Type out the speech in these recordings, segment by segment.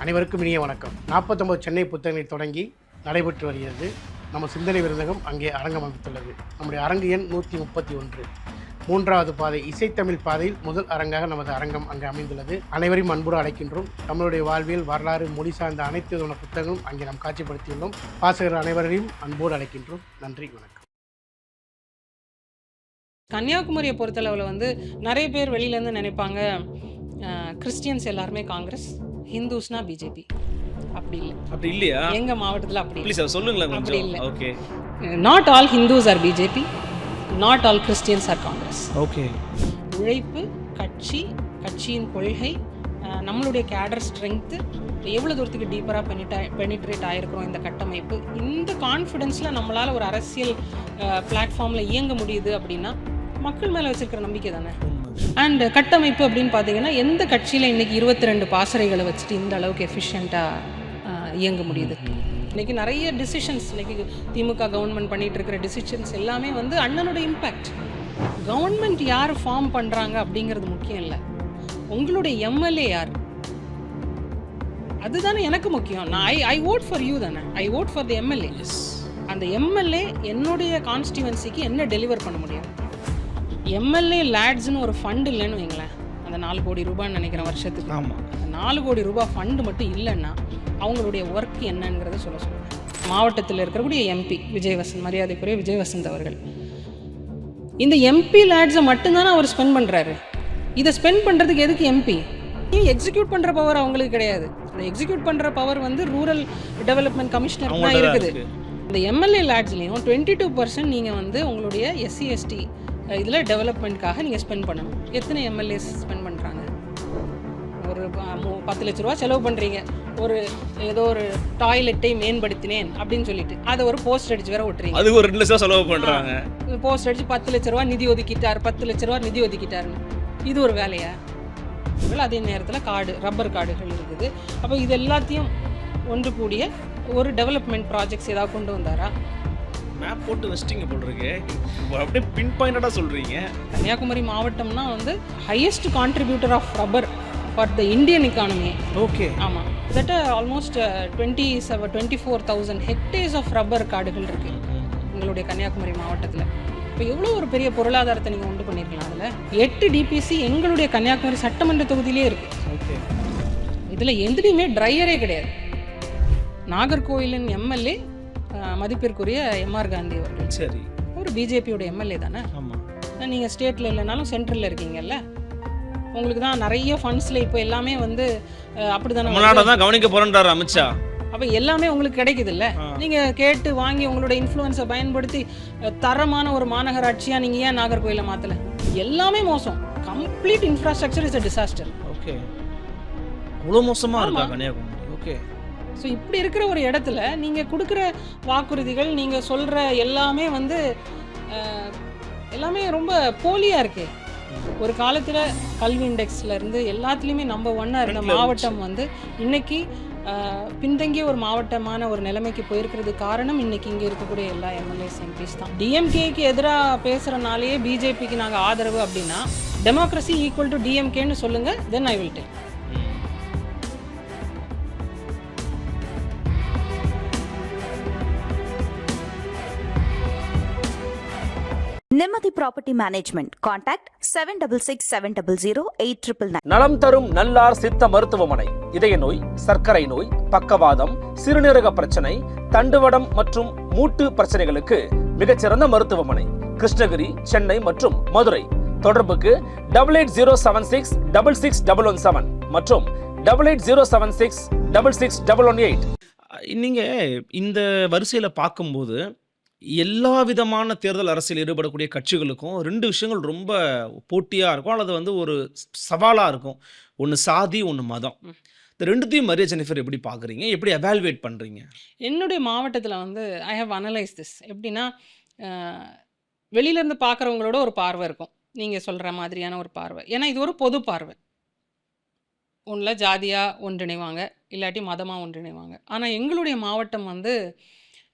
அனைவருக்கும் இனிய வணக்கம். 49 சென்னை புத்தகங்களை தொடங்கி நடைபெற்று வருகிறது. நம்ம சிந்தனை விருந்தகம் அங்கே அரங்கம் அமைத்துள்ளது. நம்முடைய அரங்கு எண் 131. 3வது பாதை இசைத்தமிழ் பாதையில் முதல் அரங்காக நமது அரங்கம் அங்கே அமைந்துள்ளது. அனைவரையும் அன்புடன் அழைக்கின்றோம். நம்மளுடைய வாழ்வியல், வரலாறு, மொழி சார்ந்த அனைத்து விதமான புத்தகங்களும் அங்கே நாம் காட்சிப்படுத்தியுள்ளோம். வாசகர் அனைவரையும் அன்போடு அழைக்கின்றோம். நன்றி, வணக்கம். கன்னியாகுமரியை பொறுத்தளவில் நிறைய பேர் வெளியிலேருந்து நினைப்பாங்க கிறிஸ்டியன்ஸ் எல்லாருமே காங்கிரஸ், ஹிந்துஸ்னா பிஜேபி. அப்படி இல்லை. அப்படி இல்லையா? எங்கள் மாவட்டத்தில் அப்படி ப்ளீஸ் சார் சொல்லுங்களேன். அப்படி இல்லை. Okay. Not all Hindus are BJP, not all Christians are Congress. Okay. உழைப்பு, கட்சியின் கொள்கை, நம்மளுடைய கேடர் ஸ்ட்ரென்த்து, எவ்வளோ தூரத்துக்கு டீப்பராக பெனிட்ரேட் ஆகிருக்கிறோம் இந்த கட்டமைப்பு, இந்த கான்ஃபிடென்ஸில் நம்மளால் ஒரு அரசியல் பிளாட்ஃபார்மில் இயங்க முடியுது அப்படின்னா மக்கள் மேலே வச்சுருக்கிற நம்பிக்கை தானே. அண்ட் கட்டமைப்பு அப்படின்னு பார்த்தீங்கன்னா எந்த கட்சியில் இன்றைக்கி 22 பாசறைகளை வச்சுட்டு இந்த அளவுக்கு எஃபிஷியண்ட்டாக இயங்க முடியுது. இன்றைக்கி நிறைய டிசிஷன்ஸ், இன்றைக்கி திமுக கவர்மெண்ட் பண்ணிகிட்டு இருக்கிற டிசிஷன்ஸ் எல்லாமே அண்ணனுடைய இம்பேக்ட். கவர்மெண்ட் யார் ஃபார்ம் பண்ணுறாங்க அப்படிங்கிறது முக்கியம் இல்லை, உங்களுடைய எம்எல்ஏ யார், அதுதானே எனக்கு முக்கியம். நான் ஐ ஓட் ஃபார் யூ தானே, I vote for the MLA. அந்த எம்எல்ஏ என்னுடைய கான்ஸ்டிடுவன்சிக்கு என்ன டெலிவர் பண்ண முடியும். எம்எல்ஏ லேட்ஸ்னு ஒரு ஃபண்டு இல்லைன்னு வைங்களேன், அந்த 4 கோடி ரூபான்னு நினைக்கிறேன் வருஷத்துக்கு. ஆமாம். 4 கோடி ரூபாய் ஃபண்டு மட்டும் இல்லைன்னா அவங்களுடைய ஒர்க் என்னங்கிறத சொல்லுவேன். மாவட்டத்தில் இருக்கக்கூடிய எம்பி விஜயவசந்த், மரியாதைக்குரிய விஜயவசந்த் அவர்கள், இந்த எம்பி லேட்ஸை மட்டும்தானே அவர் ஸ்பெண்ட் பண்ணுறாரு. இதை ஸ்பெண்ட் பண்ணுறதுக்கு எதுக்கு எம்பி? எக்ஸிக்யூட் பண்ணுற பவர் அவங்களுக்கு கிடையாது. இந்த எக்ஸிக்யூட் பண்ணுற பவர் ரூரல் டெவலப்மெண்ட் கமிஷனர் தான் இருக்குது. இந்த எம்எல்ஏ லேட்ஸ்லேயும் 22% நீங்கள் உங்களுடைய எஸ்சி எஸ்டி இதில் டெவலப்மெண்ட்காக நீங்கள் ஸ்பெண்ட் பண்ணணும். எத்தனை எம்எல்ஏஸ் ஸ்பெண்ட் பண்ணுறாங்க? ஒரு 10 லட்ச ரூபா செலவு பண்ணுறீங்க, ஏதோ ஒரு டாய்லெட்டை மேம்படுத்தினேன் அப்படின்னு சொல்லிட்டு அதை ஒரு போஸ்ட் அடிச்சு வேற ஒட்டுறீங்க. அது ஒரு 2 லட்சம் செலவு பண்ணுறாங்க. போஸ்ட் அடிச்சு 10 லட்ச ரூபா நிதி ஒதுக்கிட்டார், 10 லட்ச ரூபா நிதி ஒதுக்கிட்டாருன்னு. இது ஒரு வேலையா? அதே நேரத்தில் ரப்பர் காடுகள் இருக்குது. அப்போ இது எல்லாத்தையும் ஒன்று கூடிய ஒரு டெவலப்மெண்ட் ப்ராஜெக்ட்ஸ் ஏதாவது கொண்டு வந்தாரா? மேப் போட்டு வச்சிட்டிங்க போட்டிருக்கு, அப்படியே பின் பாயிண்டடாக சொல்கிறீங்க. கன்னியாகுமரி மாவட்டம்னா highest contributor of rubber for the Indian economy. Okay. ஆமாம், கிட்டத்தட்ட ஆல்மோஸ்ட் 24,000 ஹெக்டேர்ஸ் ஆஃப் ரப்பர் காடுகள் இருக்குது எங்களுடைய கன்னியாகுமரி மாவட்டத்தில். இப்போ எவ்வளோ ஒரு பெரிய பொருளாதாரத்தை நீங்கள் உண்டு பண்ணியிருக்கலாம். அதில் 8 டிபிசி எங்களுடைய கன்னியாகுமரி சட்டமன்ற தொகுதியிலே இருக்குது. ஓகே. இதில் எதுலேயுமே ட்ரையரே கிடையாது. நாகர்கோயிலின் எம்எல்ஏ மதிப்பிற்குரிய எம்ஆர் காந்தி அவர்கள், சரி, ஒரு பிஜேபியோட எம்எல்ஏ தானே. ஆமாம். நீங்கள் ஸ்டேட்டில் இல்லைனாலும் சென்ட்ரலில் இருக்கீங்கல்ல, உங்களுக்கு தான் நிறைய ஃபண்ட்ஸில் இப்போ எல்லாமே அப்படி தானே தான் கவனிக்க போகிறேன்றார் அமித்ஷா. அப்போ எல்லாமே உங்களுக்கு கிடைக்குது இல்லை? நீங்கள் கேட்டு வாங்கி உங்களோட இன்ஃப்ளூயன்ஸை பயன்படுத்தி தரமான ஒரு மாநகராட்சியாக நீங்கள் ஏன் நாகர்கோயிலை மாற்றலை? எல்லாமே மோசம். Complete infrastructure is a disaster. Okay. அவ்வளோ மோசமாக இருக்கா கன்னியாகுமரி? ஓகே. ஸோ இப்படி இருக்கிற ஒரு இடத்துல நீங்கள் கொடுக்குற வாக்குறுதிகள், நீங்கள் சொல்கிற எல்லாமே எல்லாமே ரொம்ப போலியாக இருக்கு. ஒரு காலத்தில் கல்வி இண்டெக்ஸ்லேருந்து எல்லாத்துலேயுமே நம்பர் 1 இருந்த மாவட்டம் இன்னைக்கு பின்தங்கிய ஒரு மாவட்டமான ஒரு நிலைமைக்கு போயிருக்கிறது காரணம் இன்னைக்கு இங்கே இருக்கக்கூடிய எல்லா எம்எல்ஏஸ் எம்பிஸ் தான். டிஎம்கேக்கு எதிராக பேசுகிறனாலேயே பிஜேபிக்கு நாங்கள் ஆதரவு அப்படின்னா டெமோக்ரஸி ஈக்குவல் டு டிஎம்கேன்னு சொல்லுங்கள், தென் ஐ வில் டெல். நிம்மதி ப்ராப்பர்ட்டி மேனேஜ்மெண்ட். கான்டாக்ட் 7667008999. நலம் தரும் நல்லார் சித்த மருத்துவமனை. இதய நோய், சர்க்கரை நோய், பக்கவாதம், சிறுநீரக பிரச்சனை, தண்டுவடம் மற்றும் மூட்டு பிரச்சனைகளுக்கு மிகச்சிறந்த மருத்துவமனை. கிருஷ்ணகிரி, சென்னை மற்றும் மதுரை. தொடர்புக்கு 8807666117 மற்றும் 8807666118. நீங்க இந்த வரிசையில் பார்க்கும்போது எல்லா விதமான தேர்தல் அரசியல் ஈடுபடக்கூடிய கட்சிகளுக்கும் 2 விஷயங்கள் ரொம்ப போட்டியாக இருக்கும், அல்லது ஒரு சவாலாக இருக்கும். ஒன்று சாதி, ஒன்று மதம். இந்த 2த்தையும் மரியா ஜெனிஃபர் எப்படி பார்க்குறீங்க, எப்படி எவால்வேட் பண்ணுறீங்க? என்னுடைய மாவட்டத்தில் ஐ ஹவ் அனலைஸ் திஸ். எப்படின்னா, வெளியிலேருந்து பார்க்குறவங்களோட ஒரு பார்வை இருக்கும், நீங்கள் சொல்கிற மாதிரியான ஒரு பார்வை. ஏன்னா இது ஒரு பொது பார்வை. ஒன்றில் ஜாதியாக ஒன்றிணைவாங்க, இல்லாட்டி மதமாக ஒன்றிணைவாங்க. ஆனால் எங்களுடைய மாவட்டம்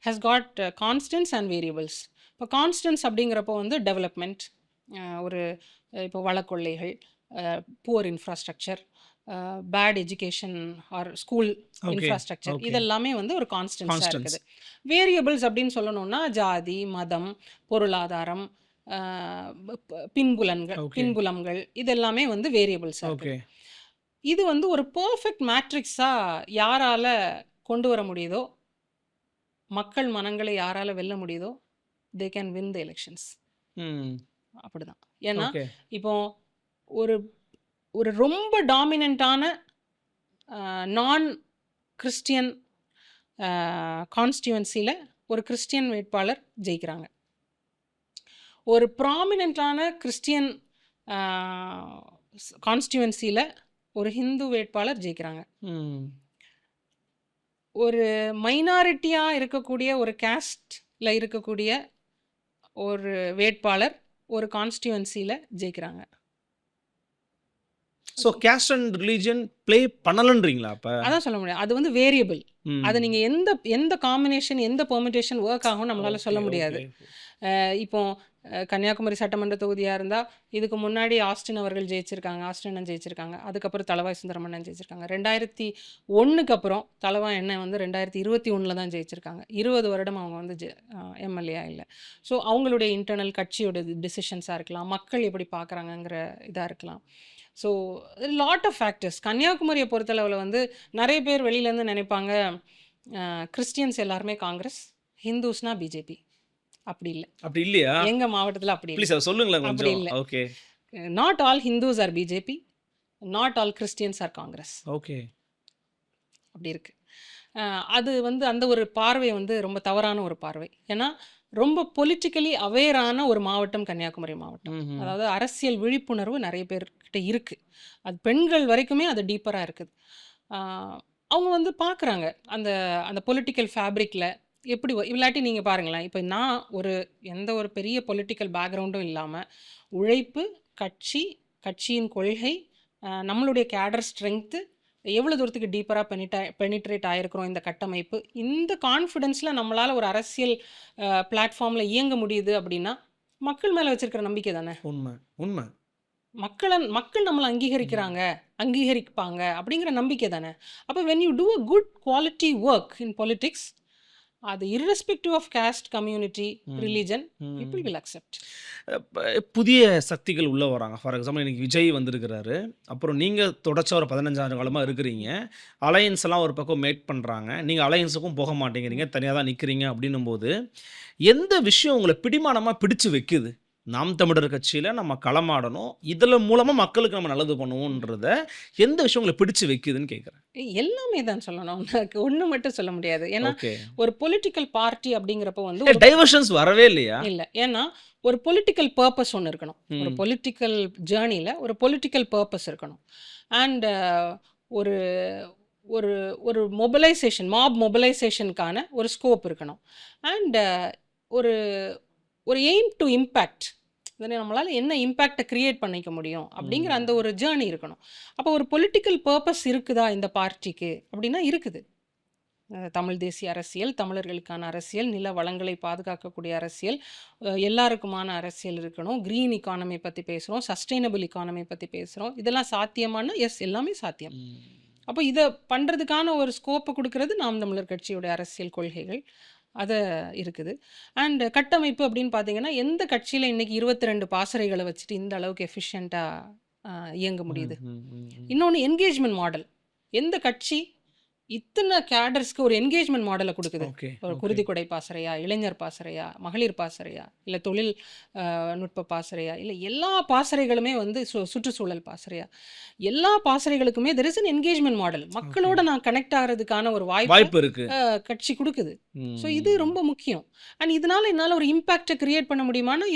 has got constants and variables. இப்போ கான்ஸ்டன்ஸ் அப்படிங்கிறப்போ டெவலப்மெண்ட், ஒரு இப்போ வளக்கொள்ளைகள், poor infrastructure, bad education or school okay infrastructure okay இதெல்லாமே வந்து ஒரு கான்ஸ்டன்ஸாக கான்ஸ்டன்ஸ் இருக்குது. வேரியபிள்ஸ் அப்படின்னு சொல்லணும்னா ஜாதி, மதம், பொருளாதாரம், ஓகே பின்புலங்கள் இதெல்லாமே வந்து வேரியபிள்ஸாக ஓகே இருக்குது. இது வந்து ஒரு பர்ஃபெக்ட் மேட்ரிக்ஸாக யாரால கொண்டு வர முடியுதோ, மக்கள் மனங்களை யாரால வெல்ல முடியுதோ, they can win the elections. ம் அப்படிதான். ஏன்னா ஓகே இப்போ ஒரு ஒரு ரொம்ப டாமினண்ட்டான நான் கிறிஸ்டியன் கான்ஸ்டியூவன்சியில் ஒரு கிறிஸ்டியன் வேட்பாளர் ஜெயிக்கிறாங்க. ஒரு ப்ராமினெண்ட்டான கிறிஸ்டியன் கான்ஸ்டியூவன்சியில் ஒரு ஹிந்து வேட்பாளர் ஜெயிக்கிறாங்க. ம் ஒரு மைனாரிட்டியாக இருக்கக்கூடிய ஒரு கேஸ்டில் இருக்கக்கூடிய ஒரு வேட்பாளர் ஒரு கான்ஸ்டியூவன்சியில் ஜெயிக்கிறாங்க. So caste and religion play பண்ணலன்றீங்களா அப்போ? அதான் சொல்ல முடியும். அது வந்து வேரியபிள். ம் அது நீங்கள் எந்த காம்பினேஷன் எந்த பெர்மிட்டேஷன் ஒர்க் ஆகும் நம்மளால ஓகே சொல்ல முடியாது. ஓகே இப்போ கன்னியாகுமரி சட்டமன்ற தொகுதியாக இருந்தால் இதுக்கு முன்னாடி ஆஸ்டின் அவர்கள் ஜெயிச்சிருக்காங்க, ஆஸ்டின் ஜெயிச்சிருக்காங்க. அதுக்கப்புறம் தளவாய் சுந்தரமண்ணன் ஜெயிச்சிருக்காங்க. 2001க்கு அப்புறம் தளவாய் எண்ணெய் வந்து 2021 தான் ஜெயிச்சிருக்காங்க. 20 வருடம் அவங்க வந்து எம்எல்ஏ இல்லை. ஸோ அவங்களுடைய இன்டர்னல் கட்சியோட டிசிஷன்ஸாக இருக்கலாம், மக்கள் எப்படி பார்க்குறாங்கங்கிற இதாக இருக்கலாம். So lot of factors. கன்னியாகுமரியை பொறுத்தளவில் வந்து நிறைய பேர் வெளியிலேருந்து நினைப்பாங்க கிறிஸ்டியன்ஸ் எல்லாருமே காங்கிரஸ், ஹிந்துஸ்னா பிஜேபி. அப்படி இல்லை. அப்படி இல்லையா? எங்கள் மாவட்டத்தில் அப்படி இல்லை. ப்ளீஸ் அதை சொல்லுங்களேன் அப்படி கொஞ்சம். இல்லை. Okay not all Hindus are BJP, not all Christians are Congress. Okay அப்படி இருக்கு. அது வந்து அந்த ஒரு பார்வை வந்து ரொம்ப தவறான ஒரு பார்வை. ஏன்னா ரொம்ப பொலிட்டிக்கலி அவேரான ஒரு மாவட்டம் கன்னியாகுமரி மாவட்டம். ம் அதாவது அரசியல் விழிப்புணர்வு நிறைய பேர்கிட்ட இருக்குது. அது பெண்கள் வரைக்குமே அது டீப்பராக இருக்குது. அவங்க வந்து பார்க்குறாங்க அந்த அந்த பொலிட்டிக்கல் ஃபேப்ரிக்கில் எப்படி இல்லாட்டி நீங்கள் பாருங்களேன். இப்போ நான் எந்த ஒரு பெரிய பொலிட்டிக்கல் பேக்ரவுண்டும் இல்லாமல் உழைப்பு, கட்சியின் கொள்கை, நம்மளுடைய கேடர் ஸ்ட்ரென்த்து எவ்வளோ தூரத்துக்கு டீப்பராக பெனிட்ரேட் ஆகிருக்கிறோம் இந்த கட்டமைப்பு, இந்த கான்ஃபிடென்ஸில் நம்மளால் ஒரு அரசியல் பிளாட்ஃபார்மில் இயங்க முடியுது அப்படின்னா மக்கள் மேலே வச்சுருக்கிற நம்பிக்கை தானே. உண்மை உண்மை. மக்கள் நம்மளை அங்கீகரிப்பாங்க அப்படிங்கிற நம்பிக்கை தானே. அப்போ when you do a good quality work in politics, அது irrespective of caste, community, religion, people will accept. புதிய சக்திகள் உள்ளே வராங்க. ஃபார் எக்ஸாம்பிள் இன்னைக்கு விஜய் வந்திருக்கிறாரு. அப்புறம் நீங்கள் தொடர்ச்சியாக ஒரு 15 ஆண்டு காலமாக இருக்கிறீங்க. அலையன்ஸ் எல்லாம் ஒரு பக்கம் மேக் பண்ணுறாங்க. நீங்கள் அலையன்ஸுக்கும் போக மாட்டேங்கிறீங்க, தனியாக தான் நிற்கிறீங்க. அப்படின்னும் போது எந்த விஷயம் உங்களை பிடிமானமாக பிடிச்சு வைக்குது? நாம் தமிழர் கட்சியில் நம்ம களமாடணும், இதில் மூலமாக மக்களுக்கு நம்ம நல்லது பண்ணுவோன்றத எந்த விஷயம் உங்களை பிடிச்சு வைக்குதுன்னு கேட்குறேன். எல்லாமே தான் சொல்லணும். ஒன்று மட்டும் சொல்ல முடியாது. ஏன்னா ஓகே ஒரு பொலிட்டிக்கல் பார்ட்டி அப்படிங்கிறப்ப வந்து டைவர்ஷன்ஸ் வரவே இல்லையா? இல்லை. ஏன்னா ஒரு பொலிட்டிக்கல் பர்பஸ் ஒன்று இருக்கணும். ஒரு பொலிட்டிக்கல் ஜேர்னியில் ஒரு பொலிட்டிக்கல் பர்பஸ் இருக்கணும். அண்ட் ஒரு ஒரு ஒரு மாப் மொபிலைசேஷனுக்கான ஒரு ஸ்கோப் இருக்கணும். அண்ட் ஒரு ஒரு எய்ம் டு இம்பேக்ட், நம்மளால் என்ன இம்பேக்டை க்ரியேட் பண்ணிக்க முடியும் அப்படிங்கிற அந்த ஒரு ஜேர்னி இருக்கணும். அப்போ ஒரு பொலிட்டிக்கல் பர்பஸ் இருக்குதா இந்த பார்ட்டிக்கு அப்படின்னா இருக்குது. தமிழ் தேசிய அரசியல், தமிழர்களுக்கான அரசியல், நில வளங்களை பாதுகாக்கக்கூடிய அரசியல், எல்லாருக்குமான அரசியல் இருக்கணும். க்ரீன் இக்கானமி பற்றி பேசுகிறோம், சஸ்டைனபிள் இக்கானமி பற்றி பேசுகிறோம். இதெல்லாம் சாத்தியமான எல்லாமே சாத்தியம். அப்போ இதை பண்ணுறதுக்கான ஒரு ஸ்கோப்பை கொடுக்கறது நாம் தமிழர் கட்சியோடைய அரசியல் கொள்கைகள் அதை இருக்குது. அண்ட் கட்டமைப்பு அப்படின்னு பார்த்தீங்கன்னா எந்த கட்சியில் இன்றைக்கி 22 பாசறைகளை வச்சுட்டு இந்த அளவுக்கு எஃபிஷியண்ட்டாக இயங்க முடியுது? இன்னொன்று என்கேஜ்மெண்ட் மாடல். எந்த கட்சி இத்தனை கேடர்ஸ்க்கு ஒரு என்கேஜ்மெண்ட் மாடலை கொடுக்குது? ஒரு குருதிக்கொடை பாசறையா, இளைஞர் பாசறையா, மகளிர் பாசறையா, இல்லை தொழில் நுட்ப பாசறையா, இல்லை எல்லா பாசறைகளுமே வந்து சுற்றுச்சூழல் பாசறையா, எல்லா பாசறைகளுக்குமே there is an engagement model. மக்களோட நான் கனெக்ட் ஆகிறதுக்கான ஒரு வாய்ப்பு இருக்கு கட்சி கொடுக்குது. ஸோ இது ரொம்ப முக்கியம். அண்ட் இதனால என்னால் ஒரு இம்பேக்டை கிரியேட் பண்ண முடியுமானா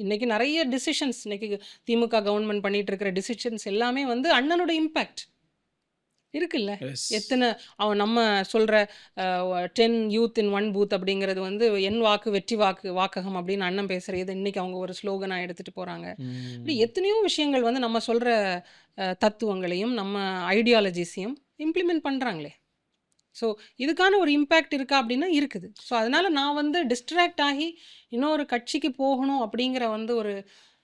இன்னைக்கு நிறைய டிசிஷன்ஸ், இன்னைக்கு திமுக கவர்மெண்ட் பண்ணிட்டு இருக்கிற டிசிஷன்ஸ் எல்லாமே வந்து அண்ணனோட இம்பேக்ட் இருக்குல்ல. எத்தனை அவன் நம்ம சொல்கிற 10 youth in 1 booth அப்படிங்கிறது வந்து என் வாக்கு வெற்றி வாக்ககம் அப்படின்னு அண்ணன் பேசுகிறது இன்றைக்கி அவங்க ஒரு ஸ்லோகனாக எடுத்துகிட்டு போகிறாங்க. இப்படி எத்தனையோ விஷயங்கள் வந்து நம்ம சொல்கிற தத்துவங்களையும் நம்ம ஐடியாலஜிஸையும் இம்ப்ளிமெண்ட் பண்ணுறாங்களே. ஸோ இதுக்கான ஒரு இம்பேக்ட் இருக்கா அப்படின்னா இருக்குது. ஸோ அதனால் நான் வந்து டிஸ்ட்ராக்ட் ஆகி இன்னொரு கட்சிக்கு போகணும் அப்படிங்கிற வந்து ஒரு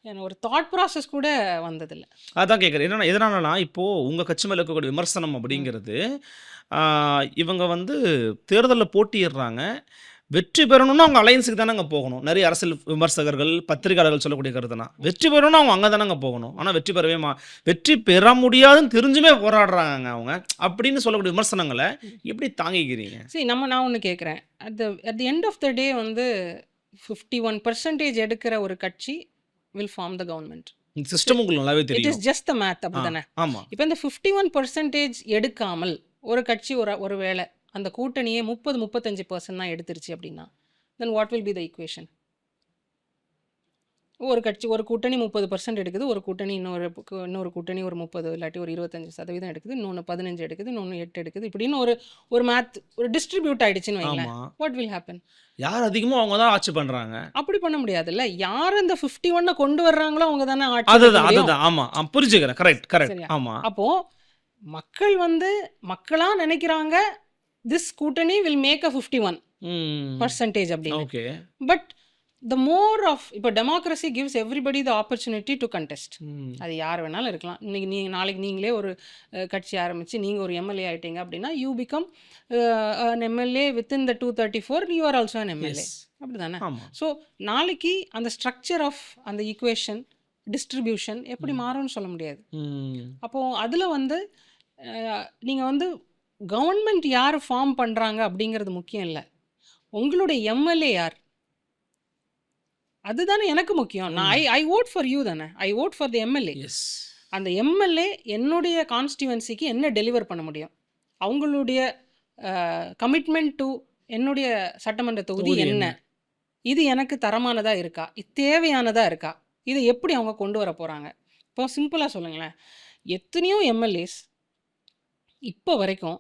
எனக்கு ஒரு தாட் ப்ராசஸ் கூட வந்ததில்லை. அதான் கேட்குறேன். என்னன்னா எதனாலனா, இப்போ உங்க கட்சி மேல இருக்கக்கூடிய விமர்சனம் அப்படிங்கிறது, இவங்க வந்து தேர்தல்ல போட்டியிடுறாங்க. வெற்றி பெறணும்னா அவங்க அலையன்ஸுக்கு தானங்க போகணும். நிறைய அரசியல் விமர்சகர்கள், பத்திரிகையாளர்கள் சொல்லக்கூடிய கருத்துனா, வெற்றி பெறணும்னா அவங்க அங்க தானங்க போகணும். ஆனா வெற்றி பெற முடியாதுன்னு தெரிஞ்சுமே போராடுறாங்க அவங்க. அப்படின்னு சொல்லக்கூடிய விமர்சனங்கள எப்படி தாங்கிக்கிறீங்க? நான் ஒன்று கேட்குறேன். At the end of the day வந்து 51% எடுக்கிற ஒரு கட்சி will form the government. System உங்களுக்கு நல்லாவே இட் தெரியும். இஸ் ஜஸ்ட் த மேத், அப்படி தானே? ஆமா. இப்போ இந்த 51% எடுக்காமல் ஒரு கட்சி ஒரு வேளை அந்த கூட்டணியே 30-35% தான் எடுத்துருச்சு அப்படின்னா, then what will be the equation? ஒரு கூட்டணி 30% எடுக்குது, ஒரு கூட்டணி இன்னொரு கூட்டணி ஒரு 30 இல்லாட்டி ஒரு 25% எடுக்குது, இன்னொன்று 15 எடுக்குது, இன்னொன்று 8 எடுக்குது, இப்படின்னு ஒரு மேத் ஒரு டிஸ்ட்ரிபியூட் ஆயிடுச்சுன்னு வைங்களேன். ஆமா. What will happen? யார் அதிகமோ அவங்க தான் ஆட்சி பண்றாங்க. அப்படி பண்ண முடியாதுல்ல. யார் அந்த 51 கொண்டு வர்றாங்களோ அவங்க தானே ஆட்சி அதுதான் நடத்த முடியும். அதுதான். ஆமா. புரிஞ்சுக்கிறேன். கரெக்ட். சரியா? ஆமா. அப்போ மக்கள் வந்து மக்களா நினைக்கிறாங்க திஸ் கூட்டணி வில் மேக் அ 51% அப்படின்னு. Okay. But the more of இப்போ democracy gives everybody the opportunity to contest. அது யார் வேணாலும் இருக்கலாம். நாளைக்கு நீங்களே ஒரு கட்சி ஆரம்பித்து நீங்கள் ஒரு எம்எல்ஏ ஆகிட்டீங்க அப்படின்னா, you become an MLA within the 234, you are also an MLA. அப்படி தானே? ஆமா. ஸோ நாளைக்கு அந்த ஸ்ட்ரக்சர் ஆஃப் அந்த ஈக்குவேஷன் டிஸ்ட்ரிபியூஷன் எப்படி மாறும்னு சொல்ல முடியாது. அப்போது அதில் வந்து நீங்கள் வந்து கவர்மெண்ட் யார் ஃபார்ம் பண்ணுறாங்க அப்படிங்கிறது முக்கியம் இல்லை. உங்களுடைய எம்எல்ஏ யார், அதுதானே எனக்கு முக்கியம். நான் ஐ ஓட் ஃபார் யூ தானே. I vote for the MLA. Yes. அந்த எம்எல்ஏ என்னுடைய கான்ஸ்டியூவன்சிக்கு என்ன டெலிவர் பண்ண முடியும், அவங்களுடைய கமிட்மெண்ட் டு என்னுடைய சட்டமன்ற தொகுதி என்ன, இது எனக்கு தரமானதாக இருக்கா, இது தேவையானதாக இருக்கா, இதை எப்படி அவங்க கொண்டு வர போகிறாங்க. இப்போ சிம்பிளாக சொல்லுங்களேன், எத்தனையோ எம்எல்ஏஸ் இப்போ வரைக்கும்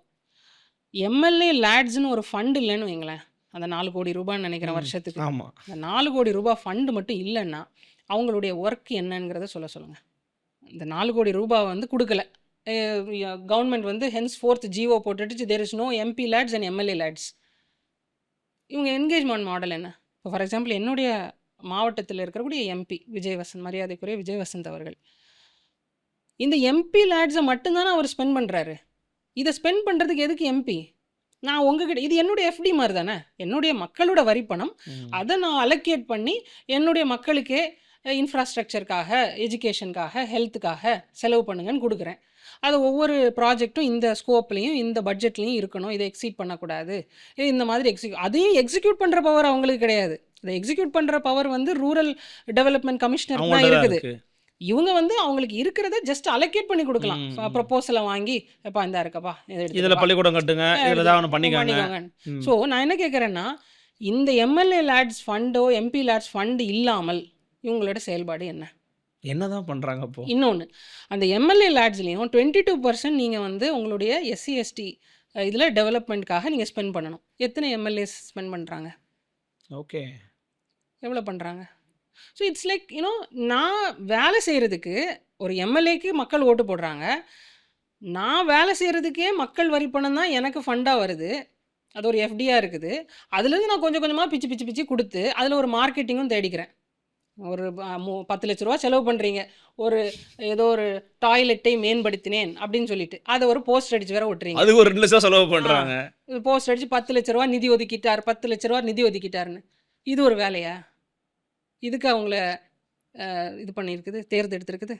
எம்எல்ஏ லேட்ஸ்னு ஒரு ஃபண்ட் இல்லைன்னு வைங்களேன், அந்த 4 கோடி ரூபான்னு நினைக்கிறேன் வருஷத்துக்கு. ஆமா. அந்த 4 கோடி ரூபாய் ஃபண்டு மட்டும் இல்லைன்னா அவங்களுடைய ஒர்க் என்னங்கிறத சொல்லுங்கள். இந்த 4 கோடி ரூபாய் வந்து கொடுக்கல கவர்மெண்ட் வந்து ஹென்ஸ் ஃபோர்த் ஜிஓ போட்டுட்டு there is no MP LADS and MLA LADS. இவங்க என்கேஜ்மெண்ட் மாடல் என்ன? இப்போ ஃபார் எக்ஸாம்பிள் என்னுடைய மாவட்டத்தில் இருக்கக்கூடிய எம்பி விஜயவசந்த், மரியாதைக்குரிய விஜயவசந்த் அவர்கள், இந்த எம்பி லேட்ஸை மட்டும்தானே அவர் ஸ்பெண்ட் பண்ணுறாரு. இதை ஸ்பெண்ட் பண்ணுறதுக்கு எதுக்கு எம்பி? நான் உங்ககிட்ட இது என்னுடைய எஃப்டி மாதிரி தானே, என்னுடைய மக்களோட வரி பணம், அதை நான் அலோகேட் பண்ணி என்னுடைய மக்களுக்கே இன்ஃப்ராஸ்ட்ரக்சருக்காக, எஜுகேஷனுக்காக, ஹெல்த்துக்காக செலவு பண்ணுங்கன்னு கொடுக்குறேன். அது ஒவ்வொரு ப்ராஜெக்ட்டும் இந்த ஸ்கோப்லேயும் இந்த பட்ஜெட்லேயும் இருக்கணும், இதை எக்ஸீட் பண்ணக்கூடாது, இந்த மாதிரி அதையும் எக்ஸிக்யூட் பண்ணுற பவர் அவங்களுக்கு கிடையாது. இதை எக்ஸிக்யூட் பண்ணுற பவர் வந்து ரூரல் டெவலப்மெண்ட் கமிஷனருக்கு தான் இருக்குது. இவங்க வந்து அவங்களுக்கு இருக்கிறத ஜஸ்ட் அலோகேட் பண்ணி கொடுக்கலாம். ப்ரொபோசலை வாங்கி எப்பா இந்த இருக்கப்பா இதில் பள்ளிக்கூடம் கட்டுங்க, இதில் தான் பண்ணிக்கோங்க. ஸோ நான் என்ன கேட்குறேன்னா, இந்த எம்எல்ஏ லேட்ஸ் ஃபண்டோ எம்பி லேட்ஸ் ஃபண்டு இல்லாமல் இவங்களோட செயல்பாடு என்னதான் பண்ணுறாங்க? அப்போ இன்னொன்று, அந்த எம்எல்ஏ லேட்ஸ்லேயும் 22% நீங்கள் வந்து உங்களுடைய எஸ்சி எஸ்டி இதில் டெவலப்மெண்ட்காக நீங்கள் ஸ்பெண்ட் பண்ணணும். எத்தனை எம்எல்ஏஸ் ஸ்பெண்ட் பண்ணுறாங்க? ஓகே. எவ்வளோ பண்ணுறாங்க? ஸோ இட்ஸ் லைக் நான் வேலை செய்கிறதுக்கு ஒரு எம்எல்ஏக்கு மக்கள் ஓட்டு போடுறாங்க, நான் வேலை செய்கிறதுக்கே மக்கள் வரி பணம் தான் எனக்கு ஃபண்டாக வருது, அது ஒரு எஃப்டியாக இருக்குது. அதுலேருந்து நான் கொஞ்சம் கொஞ்சமாக பிச்சு கொடுத்து அதில் ஒரு மார்க்கெட்டிங்கும் தேடிக்கிறேன். ஒரு 10 லட்ச ரூபா செலவு பண்ணுறீங்க, ஏதோ ஒரு டாய்லெட்டை மேம்படுத்தினேன் அப்படின்னு சொல்லிட்டு அதை ஒரு போஸ்ட் அடிச்சு வேற ஒட்டுறீங்க. அது ஒரு 2 லட்சம் செலவு பண்ணுறாங்க. போஸ்ட் அடிச்சு 10 லட்ச ரூபா நிதி ஒதுக்கிட்டார், 10 லட்ச ரூபா நிதி ஒதுக்கிட்டாருன்னு. இது ஒரு வேலையா? இதுக்கு அவங்கள இது பண்ணியிருக்குது, தேர்ந்தெடுத்திருக்குது.